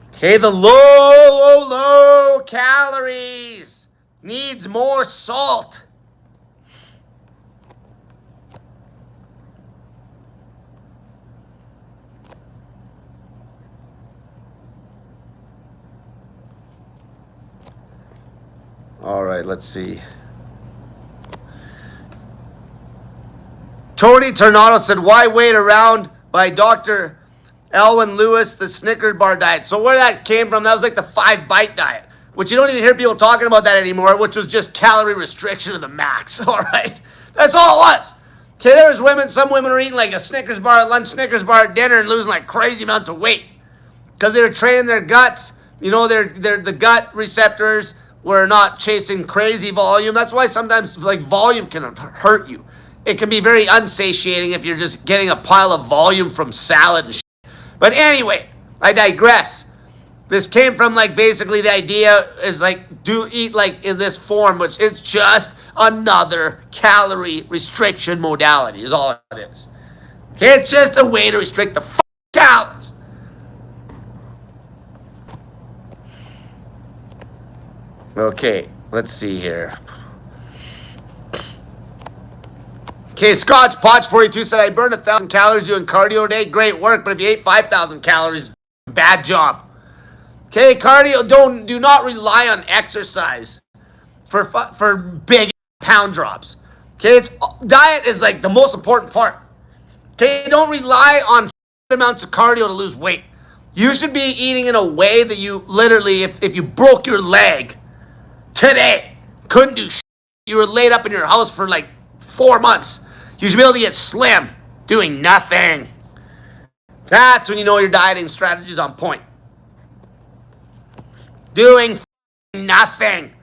Okay, the low calories needs more salt. All right, let's see. Tony Tornado said, why wait around by Dr. Elwin Lewis, the Snickers bar diet? So where that came from, that was like the 5-bite diet, which you don't even hear people talking about that anymore, which was just calorie restriction to the max, all right? That's all it was. Okay, there was women, some women were eating like a Snickers bar at lunch, Snickers bar at dinner, and losing like crazy amounts of weight because they were training their guts. You know, the gut receptors were not chasing crazy volume. That's why sometimes like volume can hurt you. It can be very unsatiating if you're just getting a pile of volume from salad and shit. But anyway, I digress. This came from like basically the idea is like do eat like in this form, which is just another calorie restriction modality is all it is. Okay, it's just a way to restrict the calories. Okay, let's see here. Okay, Scotch Potch 42 said, I burned 1,000 calories doing cardio today. Great work, but if you ate 5,000 calories, bad job. Okay, cardio, do not rely on exercise for big pound drops. Okay, diet is like the most important part. Okay, don't rely on amounts of cardio to lose weight. You should be eating in a way that you literally, if you broke your leg today, couldn't do shit. You were laid up in your house for like 4 months. You should be able to get slim doing nothing. That's when you know your dieting strategy is on point. Doing nothing.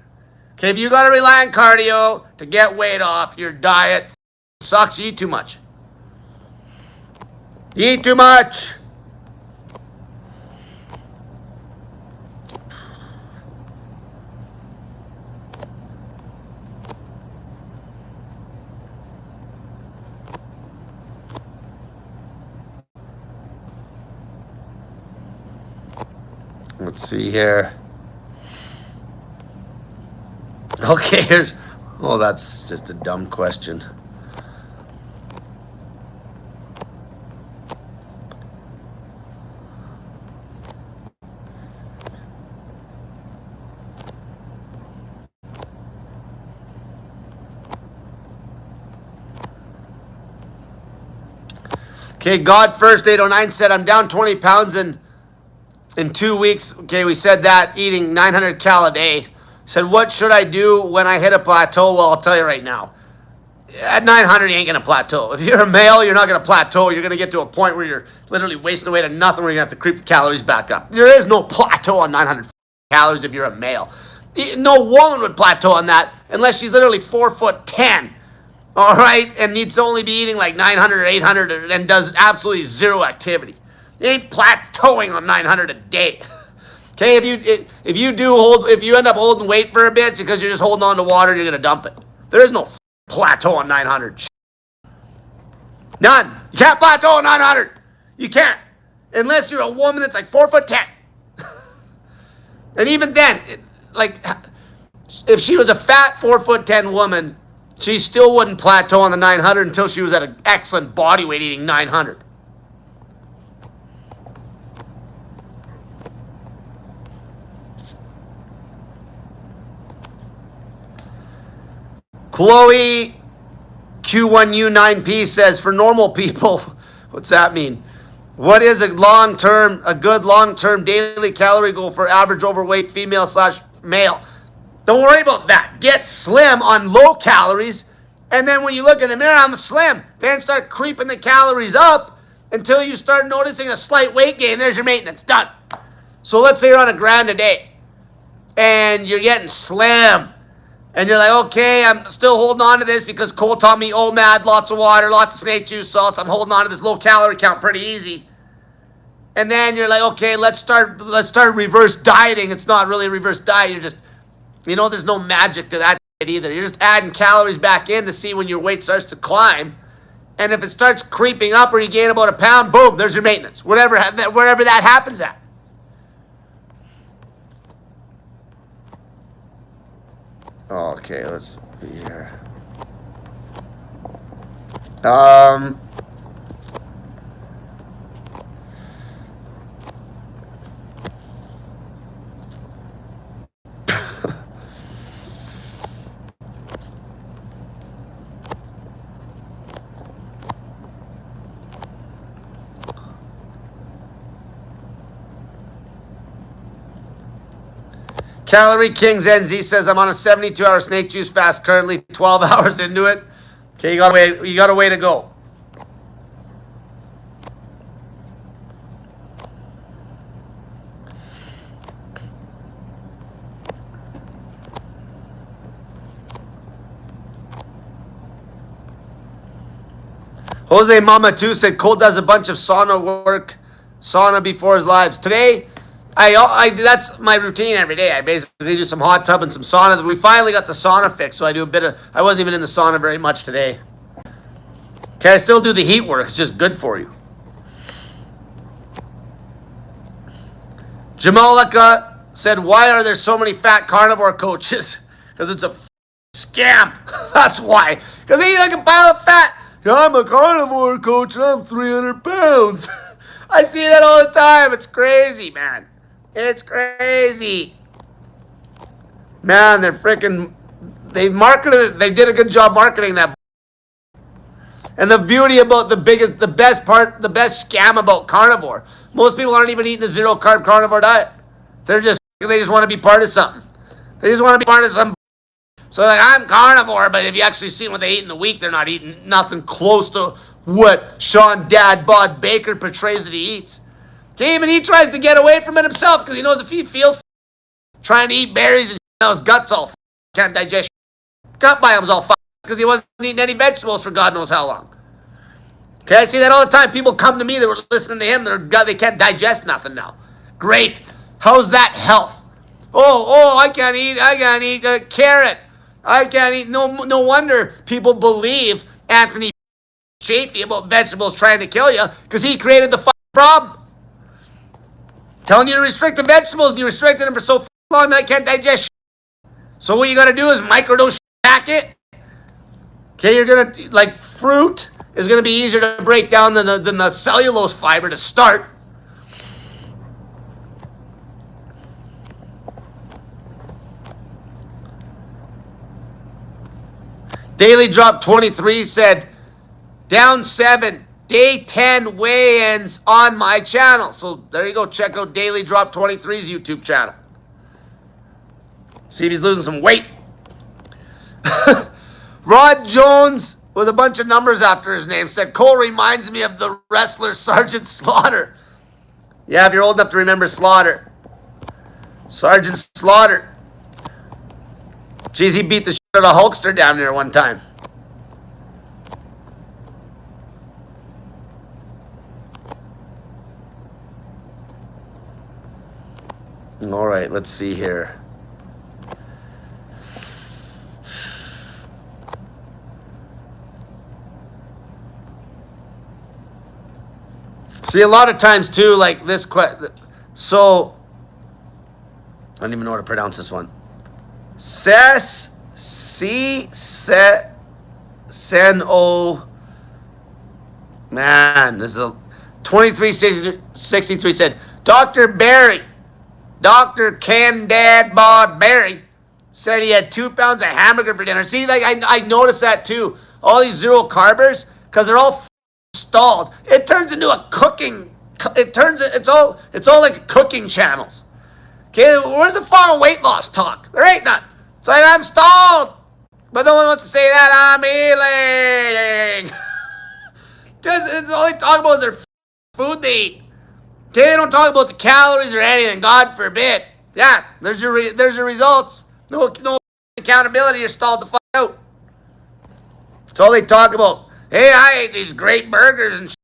Okay, if you got to rely on cardio to get weight off, your diet sucks. You eat too much. You eat too much. Let's see here. Okay, here's... Oh, that's just a dumb question. Okay, God First 809 said, I'm down 20 pounds in 2 weeks. Okay, we said that, eating 900 cal a day. Said, what should I do when I hit a plateau? Well, I'll tell you right now. At 900, you ain't going to plateau. If you're a male, you're not going to plateau. You're going to get to a point where you're literally wasting away to nothing, where you're going to have to creep the calories back up. There is no plateau on 900 calories if you're a male. No woman would plateau on that unless she's literally 4'10", all right, and needs to only be eating like 900 or 800 and does absolutely zero activity. You ain't plateauing on 900 a day. Okay, if you end up holding weight for a bit, it's because you're just holding on to water, you're gonna dump it. There is no plateau on 900. None. You can't plateau on 900. You can't, unless you're a woman that's like 4'10". And even then, if she was a fat 4'10" woman, she still wouldn't plateau on the 900 until she was at an excellent body weight eating 900. Chloe Q1U9P says, for normal people, what's that mean? What is a good long-term daily calorie goal for average overweight female/male? Don't worry about that. Get slim on low calories, and then when you look in the mirror, I'm slim. Then start creeping the calories up until you start noticing a slight weight gain. There's your maintenance, done. So let's say you're on $1,000 a day. and you're getting slim. And you're like, okay, I'm still holding on to this because Cole taught me OMAD, lots of water, lots of snake juice salts. I'm holding on to this low calorie count pretty easy. And then you're like, okay, let's start reverse dieting. It's not really a reverse diet. You're just, there's no magic to that either. You're just adding calories back in to see when your weight starts to climb. And if it starts creeping up or you gain about a pound, boom, there's your maintenance. Wherever that happens at. Okay, let's see here. Calorie Kings NZ says, I'm on a 72-hour snake juice fast currently, 12 hours into it. Okay, you got a way to go. Jose Mama 2 said Cole does a bunch of sauna before his lives. Today, I that's my routine every day. I basically do some hot tub and some sauna. We finally got the sauna fixed, so I wasn't even in the sauna very much today. Okay, I still do the heat work. It's just good for you. Jamalika said, why are there so many fat carnivore coaches? Because it's a scam. That's why. Because they eat like a pile of fat. I'm a carnivore coach and I'm 300 pounds. I see that all the time. It's crazy, man. It's crazy. Man, they marketed it. They did a good job marketing that. And the beauty about the best scam about carnivore, most people aren't even eating a zero carb carnivore diet. They just want to be part of something. They just want to be part of something. So like, I'm carnivore, but if you actually see what they eat in the week, they're not eating nothing close to what Sean Dad Bod Baker portrays that he eats. Okay, even he tries to get away from it himself because he knows if he feels trying to eat berries and his guts all can't digest gut biome's all because he wasn't eating any vegetables for God knows how long. Okay, I see that all the time. People come to me that were listening to him, they can't digest nothing now. Great. How's that health? Oh, I can't eat a carrot. I can't eat. No wonder people believe Anthony Chafee about vegetables trying to kill you because he created the problem. Telling you to restrict the vegetables and you restricted them for so long that I can't digest. So what you got to do is microdose back it. Okay, you're going to, like, fruit is going to be easier to break down than the cellulose fiber to start. Daily Drop 23 said, down 7, day 10 weigh-ins on my channel. So there you go. Check out Daily Drop 23's YouTube channel. See if he's losing some weight. Rod Jones, with a bunch of numbers after his name, said, Cole reminds me of the wrestler Sergeant Slaughter. Yeah, if you're old enough to remember Slaughter. Sergeant Slaughter. Jeez, he beat the shit out of Hulkster down there one time. All right, let's see here. See, a lot of times, too, like this so, I don't even know how to pronounce this one. Man, this is a 2363 said, Dr. Barry, Dr. Ken Dad Bod Barry said he had 2 pounds of hamburger for dinner. See, like I noticed that too. All these zero carbers, because they're all stalled. It turns into a cooking. It's all like cooking channels. Okay, where's the farm weight loss talk? There ain't none. It's like, I'm stalled, but no one wants to say that I'm healing. Because it's all they talk about is their food they eat. Okay, they don't talk about the calories or anything. God forbid. Yeah, there's your results. No accountability. You're stalled to find out. That's all they talk about. Hey, I ate these great burgers and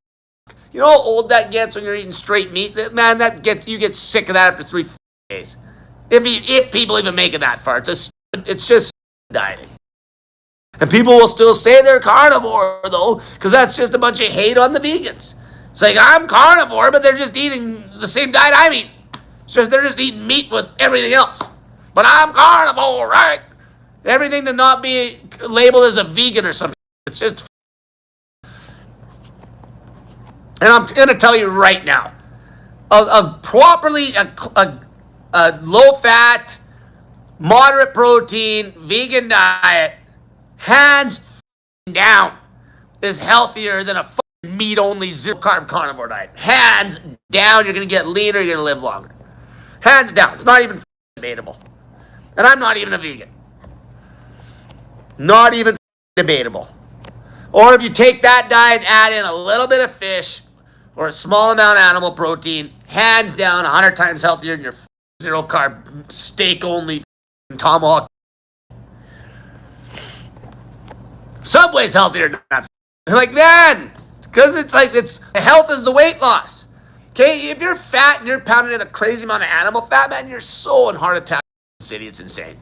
you know how old that gets when you're eating straight meat? Man, you get sick of that after 3 days. If people even make it that far, it's just dieting. And people will still say they're carnivore though, because that's just a bunch of hate on the vegans. It's like I'm carnivore, but they're just eating the same diet I'm eating. It's just they're just eating meat with everything else. But I'm carnivore, right? Everything to not be labeled as a vegan or something. It's just. And I'm going to tell you right now, a properly a low-fat, moderate protein, vegan diet, hands down, is healthier than a meat-only, zero-carb carnivore diet. Hands down, you're going to get leaner, you're going to live longer. Hands down. It's not even debatable. And I'm not even a vegan. Not even debatable. Or if you take that diet and add in a little bit of fish or a small amount of animal protein, hands down, 100 times healthier than your zero-carb, steak-only tomahawk. Subway's healthier than that. Like, man, because it's health is the weight loss. Okay, if you're fat and you're pounding in a crazy amount of animal fat, man, you're so in heart attack city, it's insane.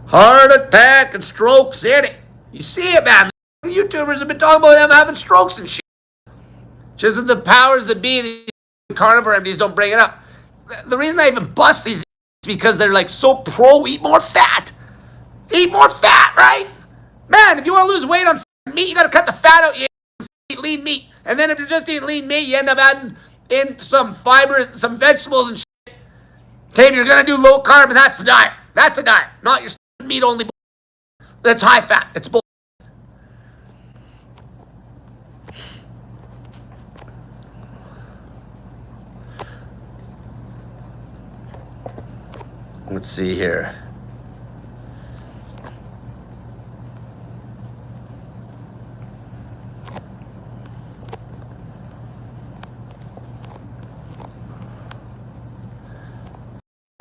Heart attack and stroke city. You see it, man. YouTubers have been talking about them having strokes and shit. Just the powers that be, these carnivore MDs don't bring it up. The reason I even bust these is because they're like so pro eat more fat. Eat more fat, right? Man, if you want to lose weight on meat, you got to cut the fat out. You eat lean meat. And then if you're just eating lean meat, you end up adding in some fiber, some vegetables and shit. Okay, if you're going to do low carb, and that's a diet. That's a diet, not your meat only. That's high fat. It's bull. Let's see here.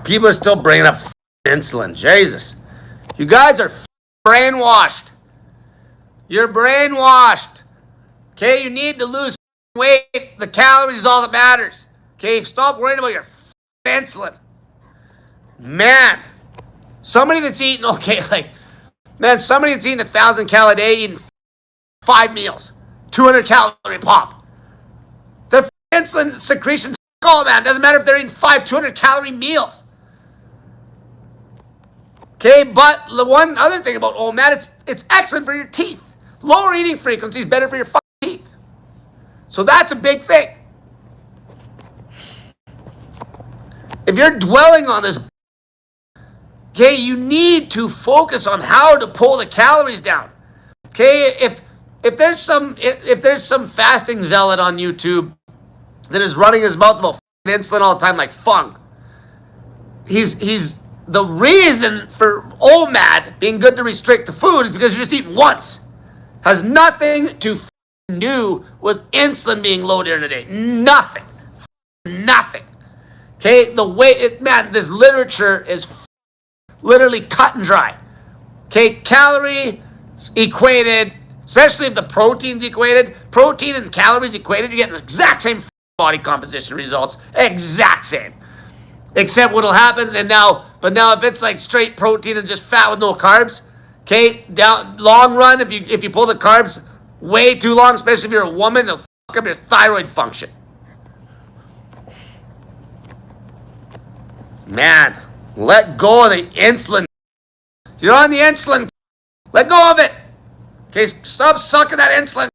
People are still bringing up insulin. Jesus. You guys are brainwashed. You're brainwashed. Okay, you need to lose weight. The calories is all that matters. Okay, stop worrying about your insulin. Man, somebody that's eating, somebody that's eating 1,000 calories a day, eating 5 meals, 200 calorie pop. Their insulin secretion's all, man. Doesn't matter if they're eating 200 calorie meals. Okay, but the one other thing about OMAD, it's excellent for your teeth. Lower eating frequency is better for your teeth. So that's a big thing. If you're dwelling on this, okay, you need to focus on how to pull the calories down. Okay, if there's some fasting zealot on YouTube that is running his mouth about insulin all the time like Fung, he's the reason for OMAD being good to restrict the food is because you're just eating once. Has nothing to do with insulin being low during the day. Nothing. Okay, this literature is literally cut and dry. Okay, calorie equated, especially if the protein's equated, protein and calories equated, you get the exact same body composition results, exact same. Except what'll happen, but now if it's like straight protein and just fat with no carbs, okay, down long run, if you pull the carbs way too long, especially if you're a woman, it'll fuck up your thyroid function. Man, let go of the insulin. You're on the insulin. Let go of it. Okay, stop sucking that insulin.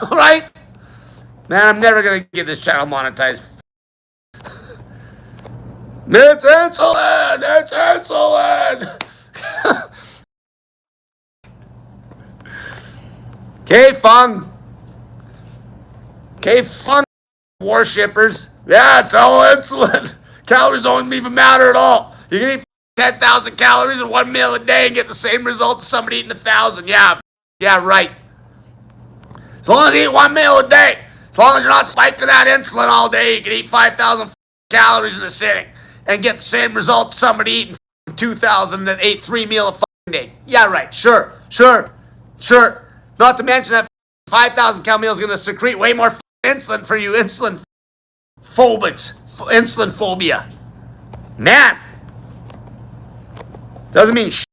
All right? Man, I'm never going to get this channel monetized. It's insulin! It's insulin! Okay, Fung. Okay, Fung worshippers. Yeah, it's all insulin. Calories don't even matter at all. You can eat 10,000 calories in 1 meal a day and get the same result as somebody eating 1,000. Yeah, right. As long as you eat 1 meal a day, as long as you're not spiking that insulin all day, you can eat 5,000 calories in a sitting. and get the same results somebody eating 2,000 that ate 3 meals a day. Yeah, right. Sure. Not to mention that 5,000 cal meal is going to secrete way more insulin for you insulin phobics. Insulin phobia. Man. Doesn't mean shit.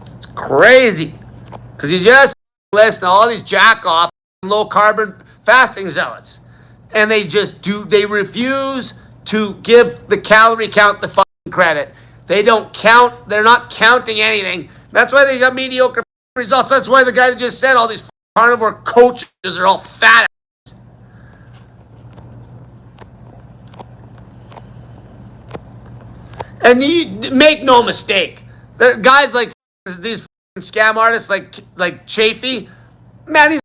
It's crazy. Because you just listen to all these jack-off low carbon fasting zealots. And they refuse to give the calorie count the fucking credit. They don't count, they're not counting anything. That's why they got mediocre results. That's why the guy that just said all these carnivore coaches are all fat. And you make no mistake. There guys like these scam artists like Chafee, man, these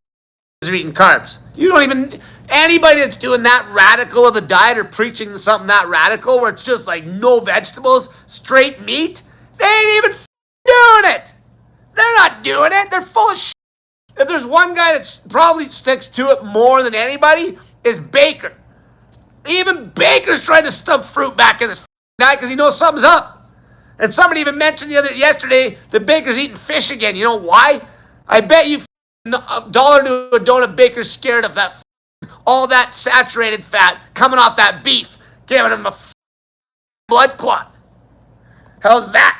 are eating carbs. You don't even, anybody that's doing that radical of a diet or preaching something that radical where it's just like no vegetables, straight meat, they ain't even doing it. They're not doing it. They're full of shit. If there's one guy that probably sticks to it more than anybody, is Baker. Even Baker's trying to stuff fruit back in his diet because he knows something's up. And somebody even mentioned yesterday that Baker's eating fish again. You know why? I bet you $1 to a donut Baker's scared of that all that saturated fat coming off that beef, giving him a blood clot. How's that?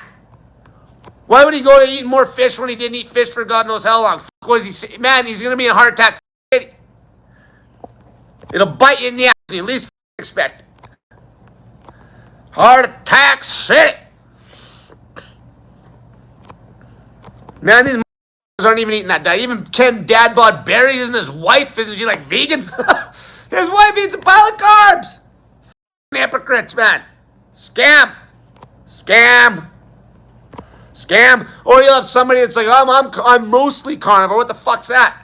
Why would he go to eat more fish when he didn't eat fish for God knows how long? Was he say? Man, he's going to be in a heart attack city. It'll bite you in the ass when you least expect it. Heart attack city. Man, these aren't even eating that diet. Even Ken Dad Bod Barry, isn't his wife? Isn't she like vegan? His wife eats a pile of carbs. Hypocrites, man. Scam. Or you'll have somebody that's like, I'm mostly carnivore. What the fuck's that?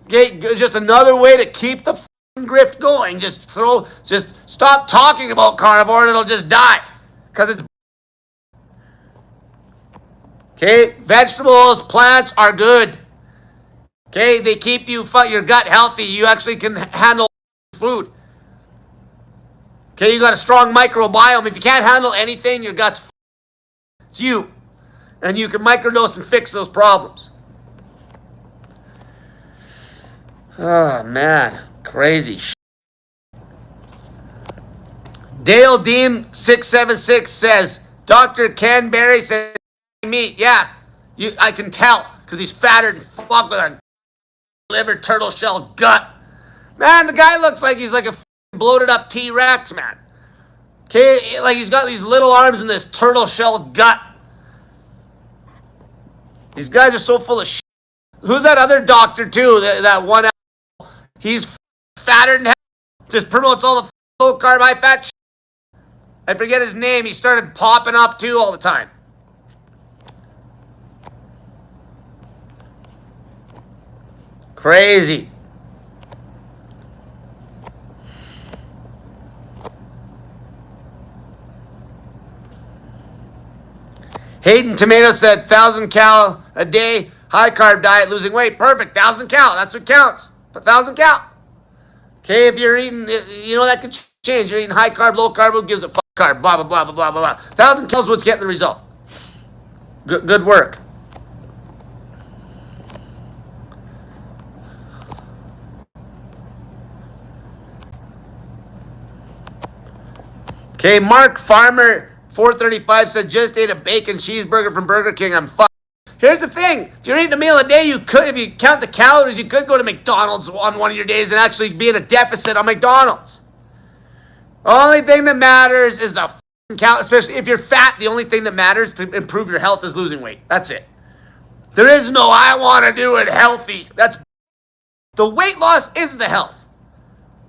Just another way to keep the grift going. Just stop talking about carnivore and it'll just die. Because it's okay. Vegetables, plants are good. Okay, they keep your gut healthy. You actually can handle food. Okay, you got a strong microbiome. If you can't handle anything, your gut's it's you. And you can microdose and fix those problems. Oh, man. Crazy shit. Dale Deem 676 says, Dr. Ken Berry says, meat. Yeah, I can tell because he's fatter than fuck with a liver turtle shell gut. Man, the guy looks like he's like a bloated up T-Rex, man. Okay, like he's got these little arms and this turtle shell gut. These guys are so full of shit. Who's that other doctor too? That one, he's fatter than hell. Just promotes all the low carb, high fat shit. I forget his name. He started popping up too all the time. Crazy. Hayden Tomato said 1,000 cal a day, high carb diet, losing weight. Perfect. 1,000 cal. That's what counts. 1,000 cal. Okay, if you're eating, that could change. You're eating high carb, low carb, who gives a fuck carb? Blah, blah, blah, blah, blah, blah. 1,000 cal is what's getting the result. Good work. Okay, Mark Farmer 435 said, just ate a bacon cheeseburger from Burger King. I'm fucked. Here's the thing. If you're eating a meal a day, if you count the calories, you could go to McDonald's on one of your days and actually be in a deficit on McDonald's. Only thing that matters is the calories. Especially if you're fat, the only thing that matters to improve your health is losing weight. That's it. There is no, I want to do it healthy. The weight loss is the health.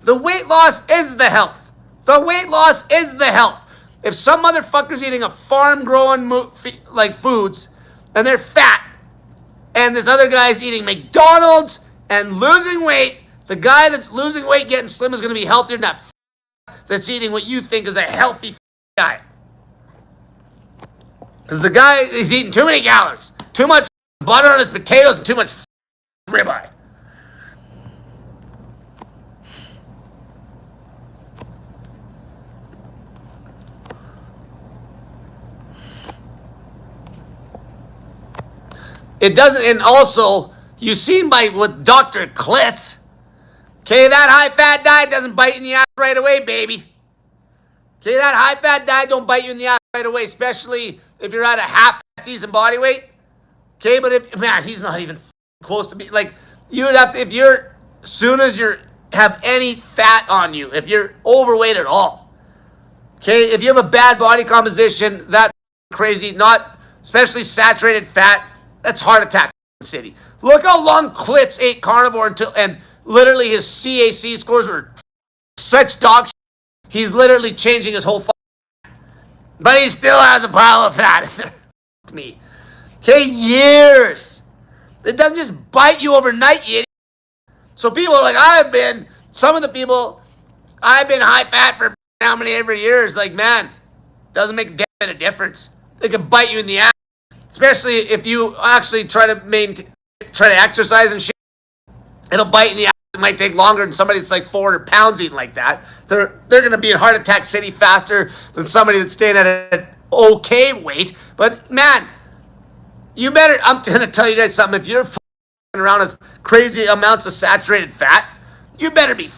The weight loss is the health. The weight loss is the health. If some motherfucker's eating a farm-grown foods and they're fat, and this other guy's eating McDonald's and losing weight, the guy that's losing weight, getting slim, is going to be healthier than that that's eating what you think is a healthy diet. Because the guy is eating too many calories, too much butter on his potatoes, and too much ribeye. it doesn't, and also, you've seen with Dr. Klitz, okay, that high-fat diet doesn't bite you in the ass right away, baby. Okay, that high-fat diet don't bite you in the ass right away, especially if you're at a half-decent body weight. Okay, but he's not even close to me. Like, you would have to, if you're, as soon as you have any fat on you, if you're overweight at all, okay, if you have a bad body composition, that crazy, not, especially saturated fat, that's heart attack city. Look how long Klitz ate carnivore and literally his CAC scores were such dog shit. He's literally changing his whole but he still has a pile of fat in there. Me. Okay, years. It doesn't just bite you overnight, you idiot. So people are like, some of the people, I've been high fat for how many every years. Like, man, doesn't make a damn bit of difference. They can bite you in the ass. Especially if you actually try to exercise and shit. It'll bite in the ass. It might take longer than somebody that's like 400 pounds eating like that. They're going to be in heart attack city faster than somebody that's staying at an okay weight. But man, I'm going to tell you guys something. If you're around with crazy amounts of saturated fat, you better be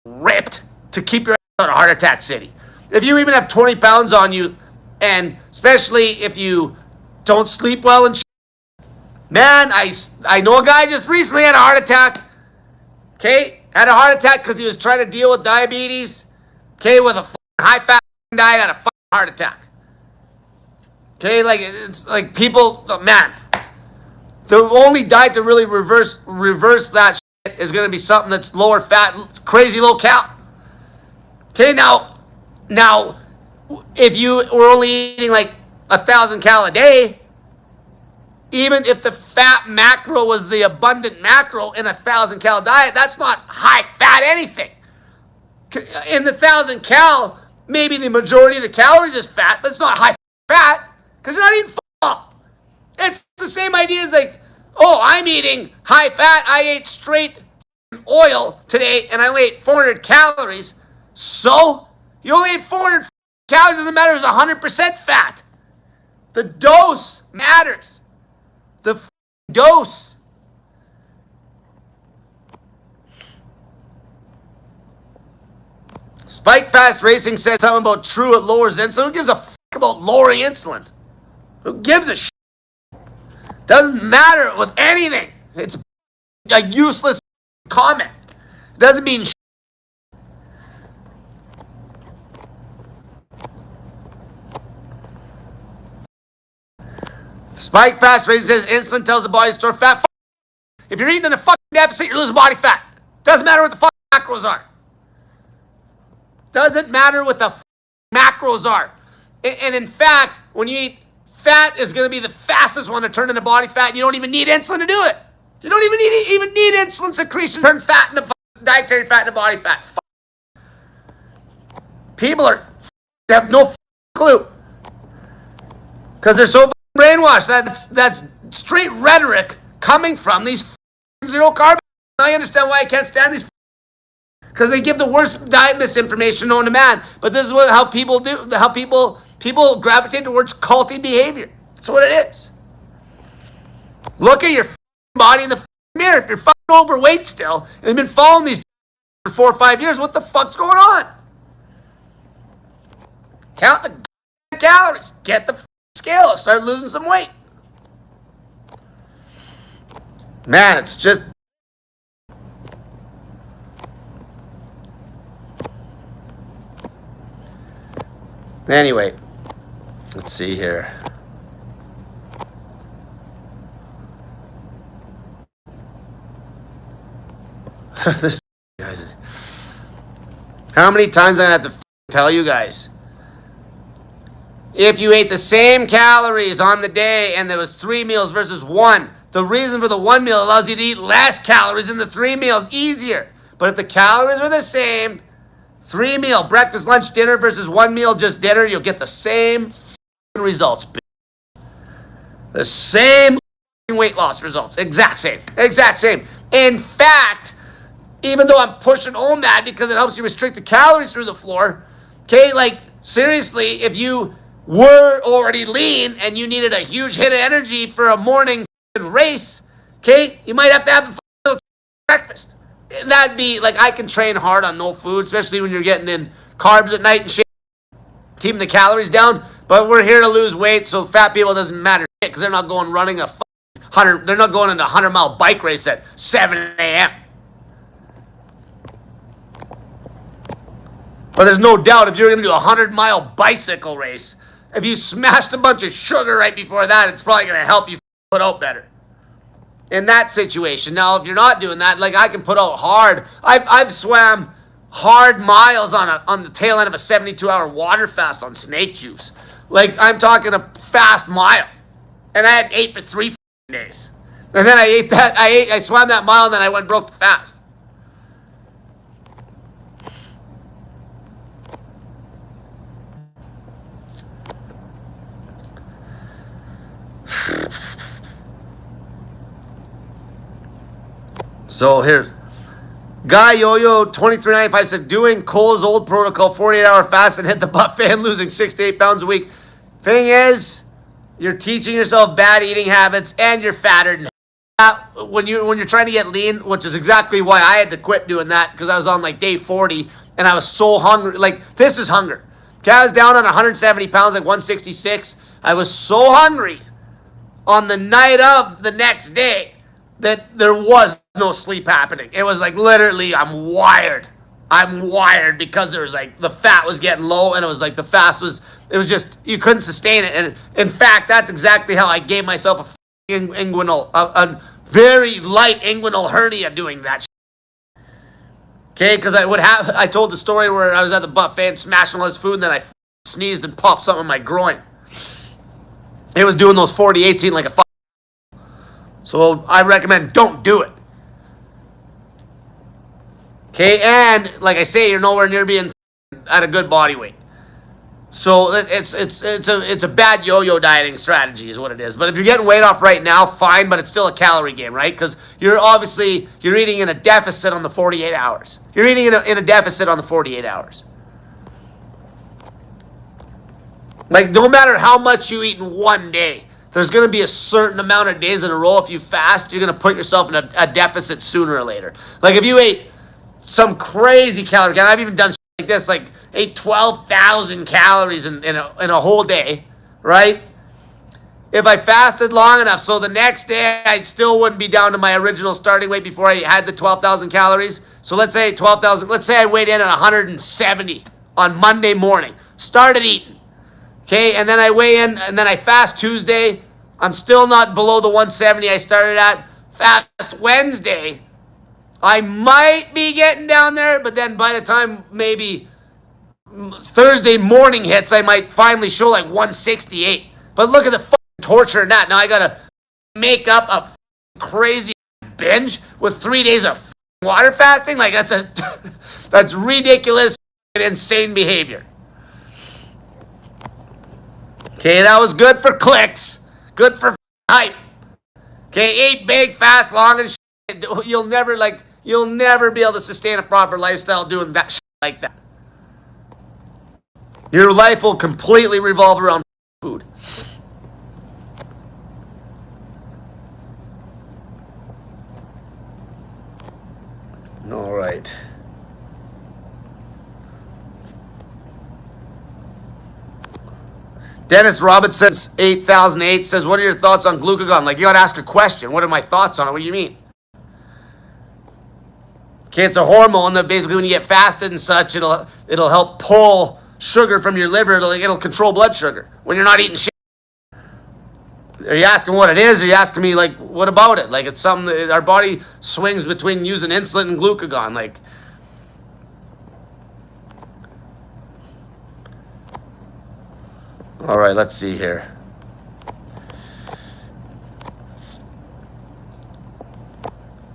ripped to keep your ass out of heart attack city. If you even have 20 pounds on you, and especially if you don't sleep well and shit. Man, I know a guy just recently had a heart attack. Okay? Had a heart attack because he was trying to deal with diabetes. Okay? With a high-fat diet, had a heart attack. Okay? Like, it's like people, man. The only diet to really reverse that shit is going to be something that's lower fat, crazy low cal. Okay? Now, if you were only eating like 1,000 cal a day, even if the fat macro was the abundant macro in a 1,000 cal diet, that's not high fat anything. In the 1,000 cal, maybe the majority of the calories is fat, but it's not high fat because you're not eating football. It's the same idea as like, oh, I'm eating high fat. I ate straight oil today and I only ate 400 calories. So you only ate 400 calories. Doesn't matter if it's 100% fat. The dose matters. The dose. Spike Fast Racing said something about True, it lowers insulin. Who gives a fuck about lowering insulin? Who gives a shit? Doesn't matter with anything. It's a useless comment. It doesn't mean shit. Spike Fast Racing says insulin tells the body to store fat. If you're eating in a fucking deficit, you're losing body fat. Doesn't matter what the fucking macros are. Doesn't matter what the macros are. And in fact, when you eat fat, is going to be the fastest one to turn into body fat. You don't even need insulin to do it. You don't even need insulin secretion to turn fat into dietary fat into body fat. People have no clue because they're so brainwashed. That's straight rhetoric coming from these zero carb. I understand why I can't stand these because they give the worst diet misinformation known to man. But this is how people do. How people gravitate towards culty behavior. That's what it is. Look at your body in the mirror. If you're fucking overweight still and you've been following these for 4 or 5 years, what the fuck's going on? Count the calories. Get the scale. Start losing some weight. Man, it's just. Anyway, let's see here. This guys. How many times I have to tell you guys? If you ate the same calories on the day and there was 3 meals versus 1, the reason for the 1 meal allows you to eat less calories in the 3 meals easier. But if the calories are the same, 3 meal, breakfast, lunch, dinner versus 1 meal, just dinner, you'll get the same results. The same weight loss results. Exact same. In fact, even though I'm pushing home that because it helps you restrict the calories through the floor, okay, like seriously, if you were already lean and you needed a huge hit of energy for a morning race, okay, you might have to have the breakfast. That'd be like, I can train hard on no food, especially when you're getting in carbs at night and shit, keeping the calories down. But we're here to lose weight, so fat people doesn't matter shit because they're not going running a 100. They're not going into a 100-mile bike race at 7 a.m. But there's no doubt if you're going to do a 100-mile bicycle race, if you smashed a bunch of sugar right before that, it's probably going to help you put out better. In that situation. Now, if you're not doing that, like, I can put out hard. I've swam hard miles on the tail end of a 72-hour water fast on snake juice. Like, I'm talking a fast mile. And I had 8 for 3 days. And then I swam that mile, and then I went broke the fast. So here, Guy Yo-Yo 2395 said, doing Cole's old protocol, 48-hour fast and hit the buffet and losing 6 to 8 pounds a week. Thing is, you're teaching yourself bad eating habits and you're fatter than when you're trying to get lean, which is exactly why I had to quit doing that, because I was on like day 40 and I was so hungry. Like, this is hunger. Okay, I was down on 170 pounds, like 166. I was so hungry on the night of the next day that there was no sleep happening. It was like, literally, I'm wired. I'm wired because there was like, the fat was getting low, and it was like the fast was, it was just, you couldn't sustain it. And in fact, that's exactly how I gave myself a very light inguinal hernia doing that shit. Okay, because I told the story where I was at the buffet and smashing all this food, and then I sneezed and popped something in my groin. It was doing those 40-18 like a fuck. So I recommend don't do it. Okay, and like I say, you're nowhere near being at a good body weight. So it's a bad yo-yo dieting strategy is what it is. But if you're getting weight off right now, fine, but it's still a calorie game, right? Because you're eating in a deficit on the 48 hours. You're eating in a deficit on the 48 hours. Like, no matter how much you eat in one day, there's going to be a certain amount of days in a row. If you fast, you're going to put yourself in a deficit sooner or later. Like, if you ate some crazy calorie count, I've even done shit like this, like ate 12,000 calories in a whole day, right? If I fasted long enough, so the next day I still wouldn't be down to my original starting weight before I had the 12,000 calories. So let's say 12,000, let's say I weighed in at 170 on Monday morning, started eating. Okay, and then I weigh in, and then I fast Tuesday. I'm still not below the 170 I started at. Fast Wednesday. I might be getting down there, but then by the time maybe Thursday morning hits, I might finally show like 168. But look at the fucking torture in that. Now I gotta make up a crazy binge with 3 days of water fasting. Like, that's ridiculous and insane behavior. Okay, that was good for clicks. Good for hype. Okay, eat big, fast, long, and shit. You'll never be able to sustain a proper lifestyle doing that shit like that. Your life will completely revolve around food. All right. Dennis Robinson, 8008, says, what are your thoughts on glucagon? Like, you got to ask a question. What are my thoughts on it? What do you mean? Okay, it's a hormone that basically when you get fasted and such, it'll help pull sugar from your liver. It'll control blood sugar when you're not eating shit. Are you asking what it is? Or are you asking me, like, what about it? Like, it's something that our body swings between using insulin and glucagon. Like, all right, let's see here.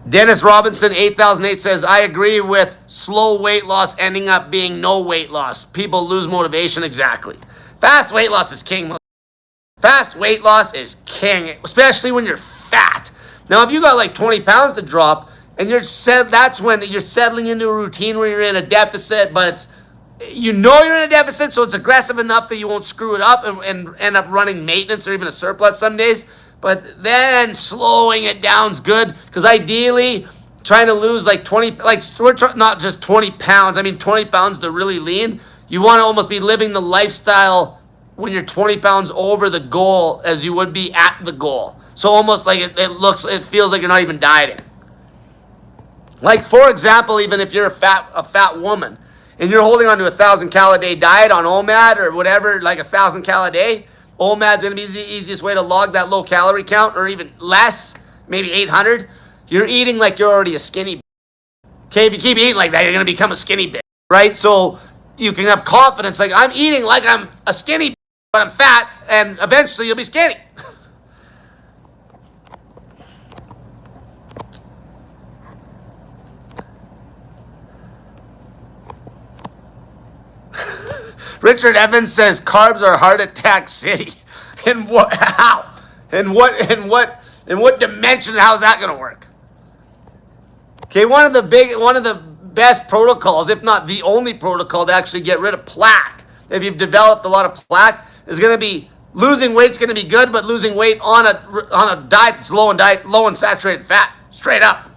Dennis Robinson, 8008, says, I agree with slow weight loss ending up being no weight loss. People lose motivation. Exactly. Fast weight loss is king. Fast weight loss is king, especially when you're fat. Now, if you got like 20 pounds to drop, and that's when you're settling into a routine where you're in a deficit, but you're in a deficit, so it's aggressive enough that you won't screw it up and end up running maintenance or even a surplus some days. But then slowing it down's good, because ideally trying to lose like 20, like not just 20 pounds. I mean 20 pounds to really lean. You want to almost be living the lifestyle when you're 20 pounds over the goal as you would be at the goal. So almost like it feels like you're not even dieting. Like, for example, even if you're a fat woman and you're holding on to 1,000 calorie a day diet on OMAD or whatever, like 1,000 calorie a day, OMAD's going to be the easiest way to log that low calorie count, or even less, maybe 800. You're eating like you're already a skinny. Okay, if you keep eating like that, you're going to become a skinny bitch, right? So you can have confidence, like, I'm eating like I'm a skinny, but I'm fat, and eventually you'll be skinny. Richard Evans says carbs are heart attack city. And what? How? And what dimension? How's that going to work? Okay, one of the best protocols, if not the only protocol to actually get rid of plaque, if you've developed a lot of plaque, is going to be losing weight's going to be good, but losing weight on a diet that's low in saturated fat, straight up.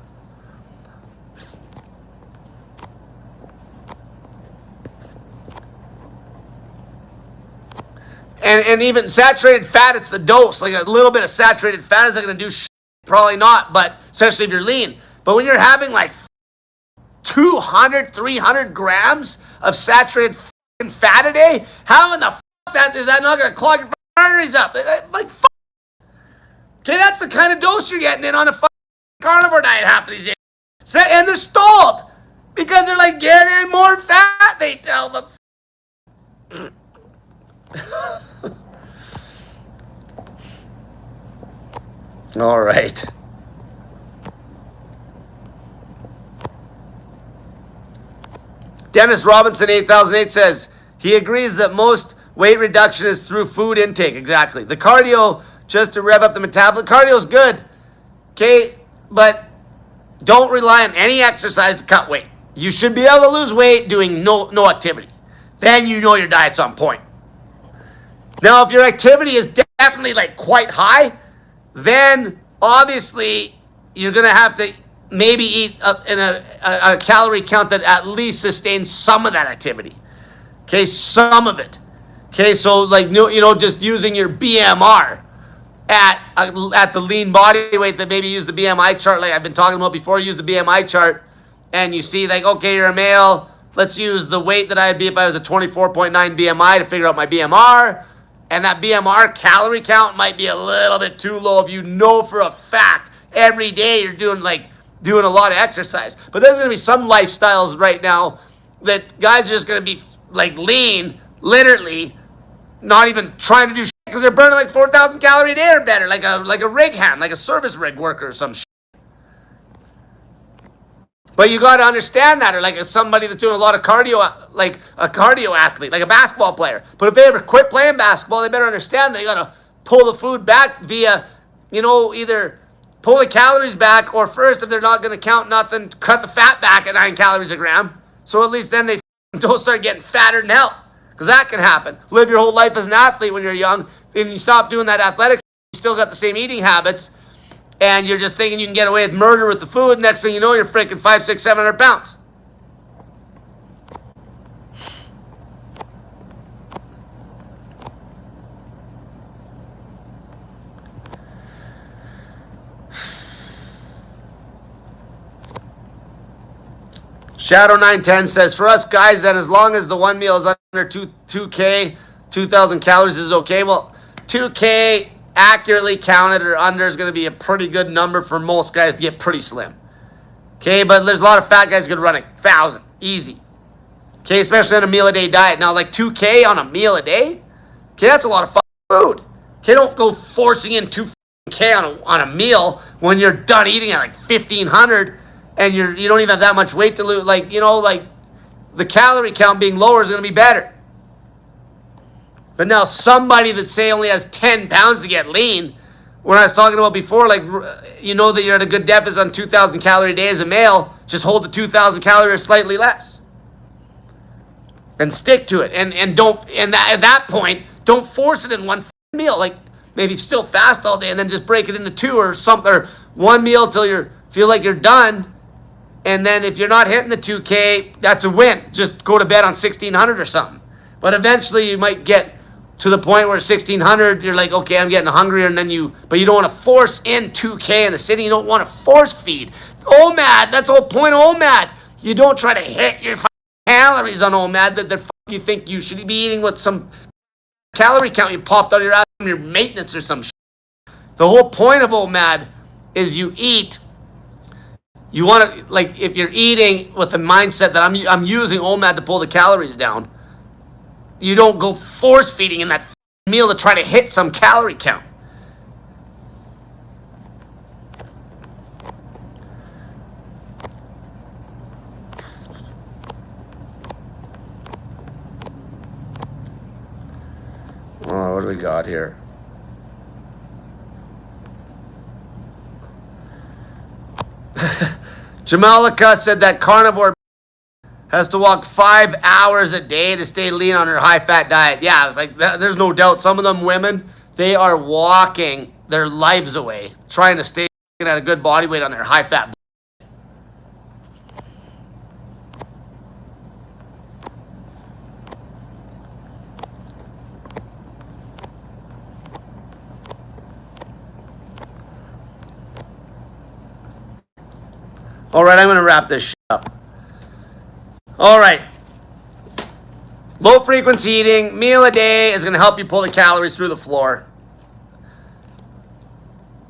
And even saturated fat, it's the dose. Like a little bit of saturated fat, is that going to do shit? Probably not, but especially if you're lean. But when you're having like 200, 300 grams of saturated fat a day, how in the fuck is that not going to clog your arteries up? Like, fuck. Okay, that's the kind of dose you're getting in on a carnivore diet half of these days. And they're stalled because they're like, get in more fat, they tell them. All right. Dennis Robinson 8008 says he agrees that most weight reduction is through food intake. Exactly. The cardio, just to rev up the metabolism. Cardio is good. Okay, but don't rely on any exercise to cut weight. You should be able to lose weight doing no activity. Then you know your diet's on point. Now, if your activity is definitely like quite high, then obviously you're going to have to maybe eat a calorie count that at least sustains some of that activity. Okay, some of it. Okay, so like, just using your BMR at the lean body weight, that maybe use the BMI chart like I've been talking about before. Use the BMI chart and you see like, okay, you're a male. Let's use the weight that I'd be if I was a 24.9 BMI to figure out my BMR. And that BMR calorie count might be a little bit too low if you know for a fact every day you're doing a lot of exercise. But there's going to be some lifestyles right now that guys are just going to be like lean, literally, not even trying to do shit because they're burning like 4,000 calories a day or better, like a rig hand, like a service rig worker or some shit. But you got to understand that, or like somebody that's doing a lot of cardio, like a cardio athlete, like a basketball player. But if they ever quit playing basketball, they better understand they got to pull the food back via, either pull the calories back, or first, if they're not going to count nothing, cut the fat back at 9 calories a gram. So at least then they don't start getting fatter than hell, because that can happen. Live your whole life as an athlete when you're young, and you stop doing that athletic, you still got the same eating habits. And you're just thinking you can get away with murder with the food. Next thing you know, you're freaking 500, 600, 700 pounds. Shadow 910 says, for us guys, that as long as the one meal is under 2K, 2,000 calories is okay. Well, 2K... accurately counted or under is going to be a pretty good number for most guys to get pretty slim. Okay, but there's a lot of fat guys good running 1,000 easy. Okay, especially on a meal a day diet. Now, like 2K on a meal a day, okay, that's a lot of food. Okay, don't go forcing in 2K on a meal when you're done eating at like 1,500 and you don't even have that much weight to lose. Like the calorie count being lower is going to be better. But now somebody that say only has 10 pounds to get lean, when I was talking about before, like, that you're at a good deficit on 2,000 calorie a day as a male, just hold the 2,000 calories or slightly less. And stick to it. And at that point, don't force it in one meal. Like, maybe still fast all day and then just break it into 2 or something, or 1 meal till you feel like you're done. And then if you're not hitting the 2K, that's a win. Just go to bed on 1600 or something. But eventually you might get to the point where 1600, you're like, okay, I'm getting hungrier, and then but you don't want to force in 2K in the city. You don't want to force feed. OMAD, that's the whole point of OMAD. You don't try to hit your calories on OMAD that you think you should be eating with some calorie count you popped out of your ass from your maintenance or some shit. The whole point of OMAD is you eat. You want to, like, if you're eating with the mindset that I'm using OMAD to pull the calories down, you don't go force feeding in that meal to try to hit some calorie count. Oh, what do we got here? Jamalika said that carnivore has to walk 5 hours a day to stay lean on her high-fat diet. Yeah, it's like, there's no doubt. Some of them women, they are walking their lives away trying to stay at a good body weight on their high-fat. All right, I'm going to wrap this shit up. All right. Low frequency eating, meal a day is going to help you pull the calories through the floor.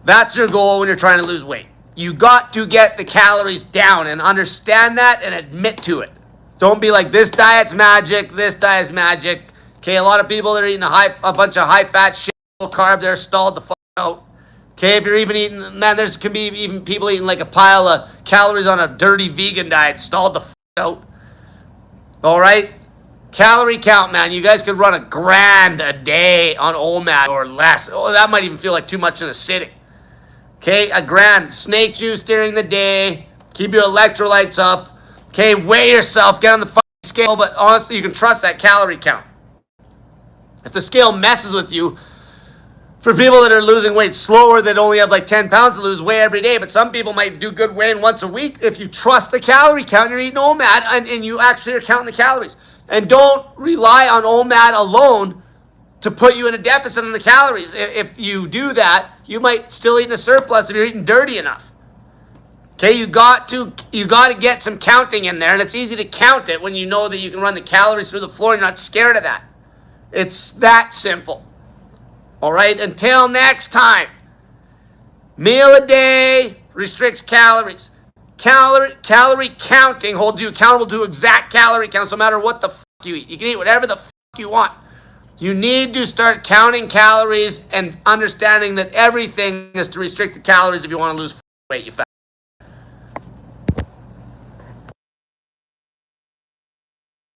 That's your goal when you're trying to lose weight. You got to get the calories down and understand that and admit to it. Don't be like, this diet's magic, this diet's magic. Okay, a lot of people that are eating a bunch of high-fat shit, low carb, they're stalled the fuck out. Okay, if you're even eating, man, can be even people eating like a pile of calories on a dirty vegan diet, stalled the fuck out. All right? Calorie count, man. You guys could run $1,000 a day on OMAD or less. Oh, that might even feel like too much in a sitting. Okay, $1,000. Snake juice during the day. Keep your electrolytes up. Okay, weigh yourself. Get on the fucking scale. But honestly, you can trust that calorie count. If the scale messes with you, for people that are losing weight slower, that only have like 10 pounds to lose, weigh every day. But some people might do good weighing once a week. If you trust the calorie count, you're eating OMAD and you actually are counting the calories. And don't rely on OMAD alone to put you in a deficit on the calories. If you do that, you might still eat in a surplus if you're eating dirty enough. Okay, you got to get some counting in there, and it's easy to count it when you know that you can run the calories through the floor and you're not scared of that. It's that simple. All right, until next time. Meal a day restricts calories. Calorie counting holds you accountable to exact calorie counts no matter what the fuck you eat. You can eat whatever the fuck you want. You need to start counting calories and understanding that everything is to restrict the calories if you want to lose weight, you fat.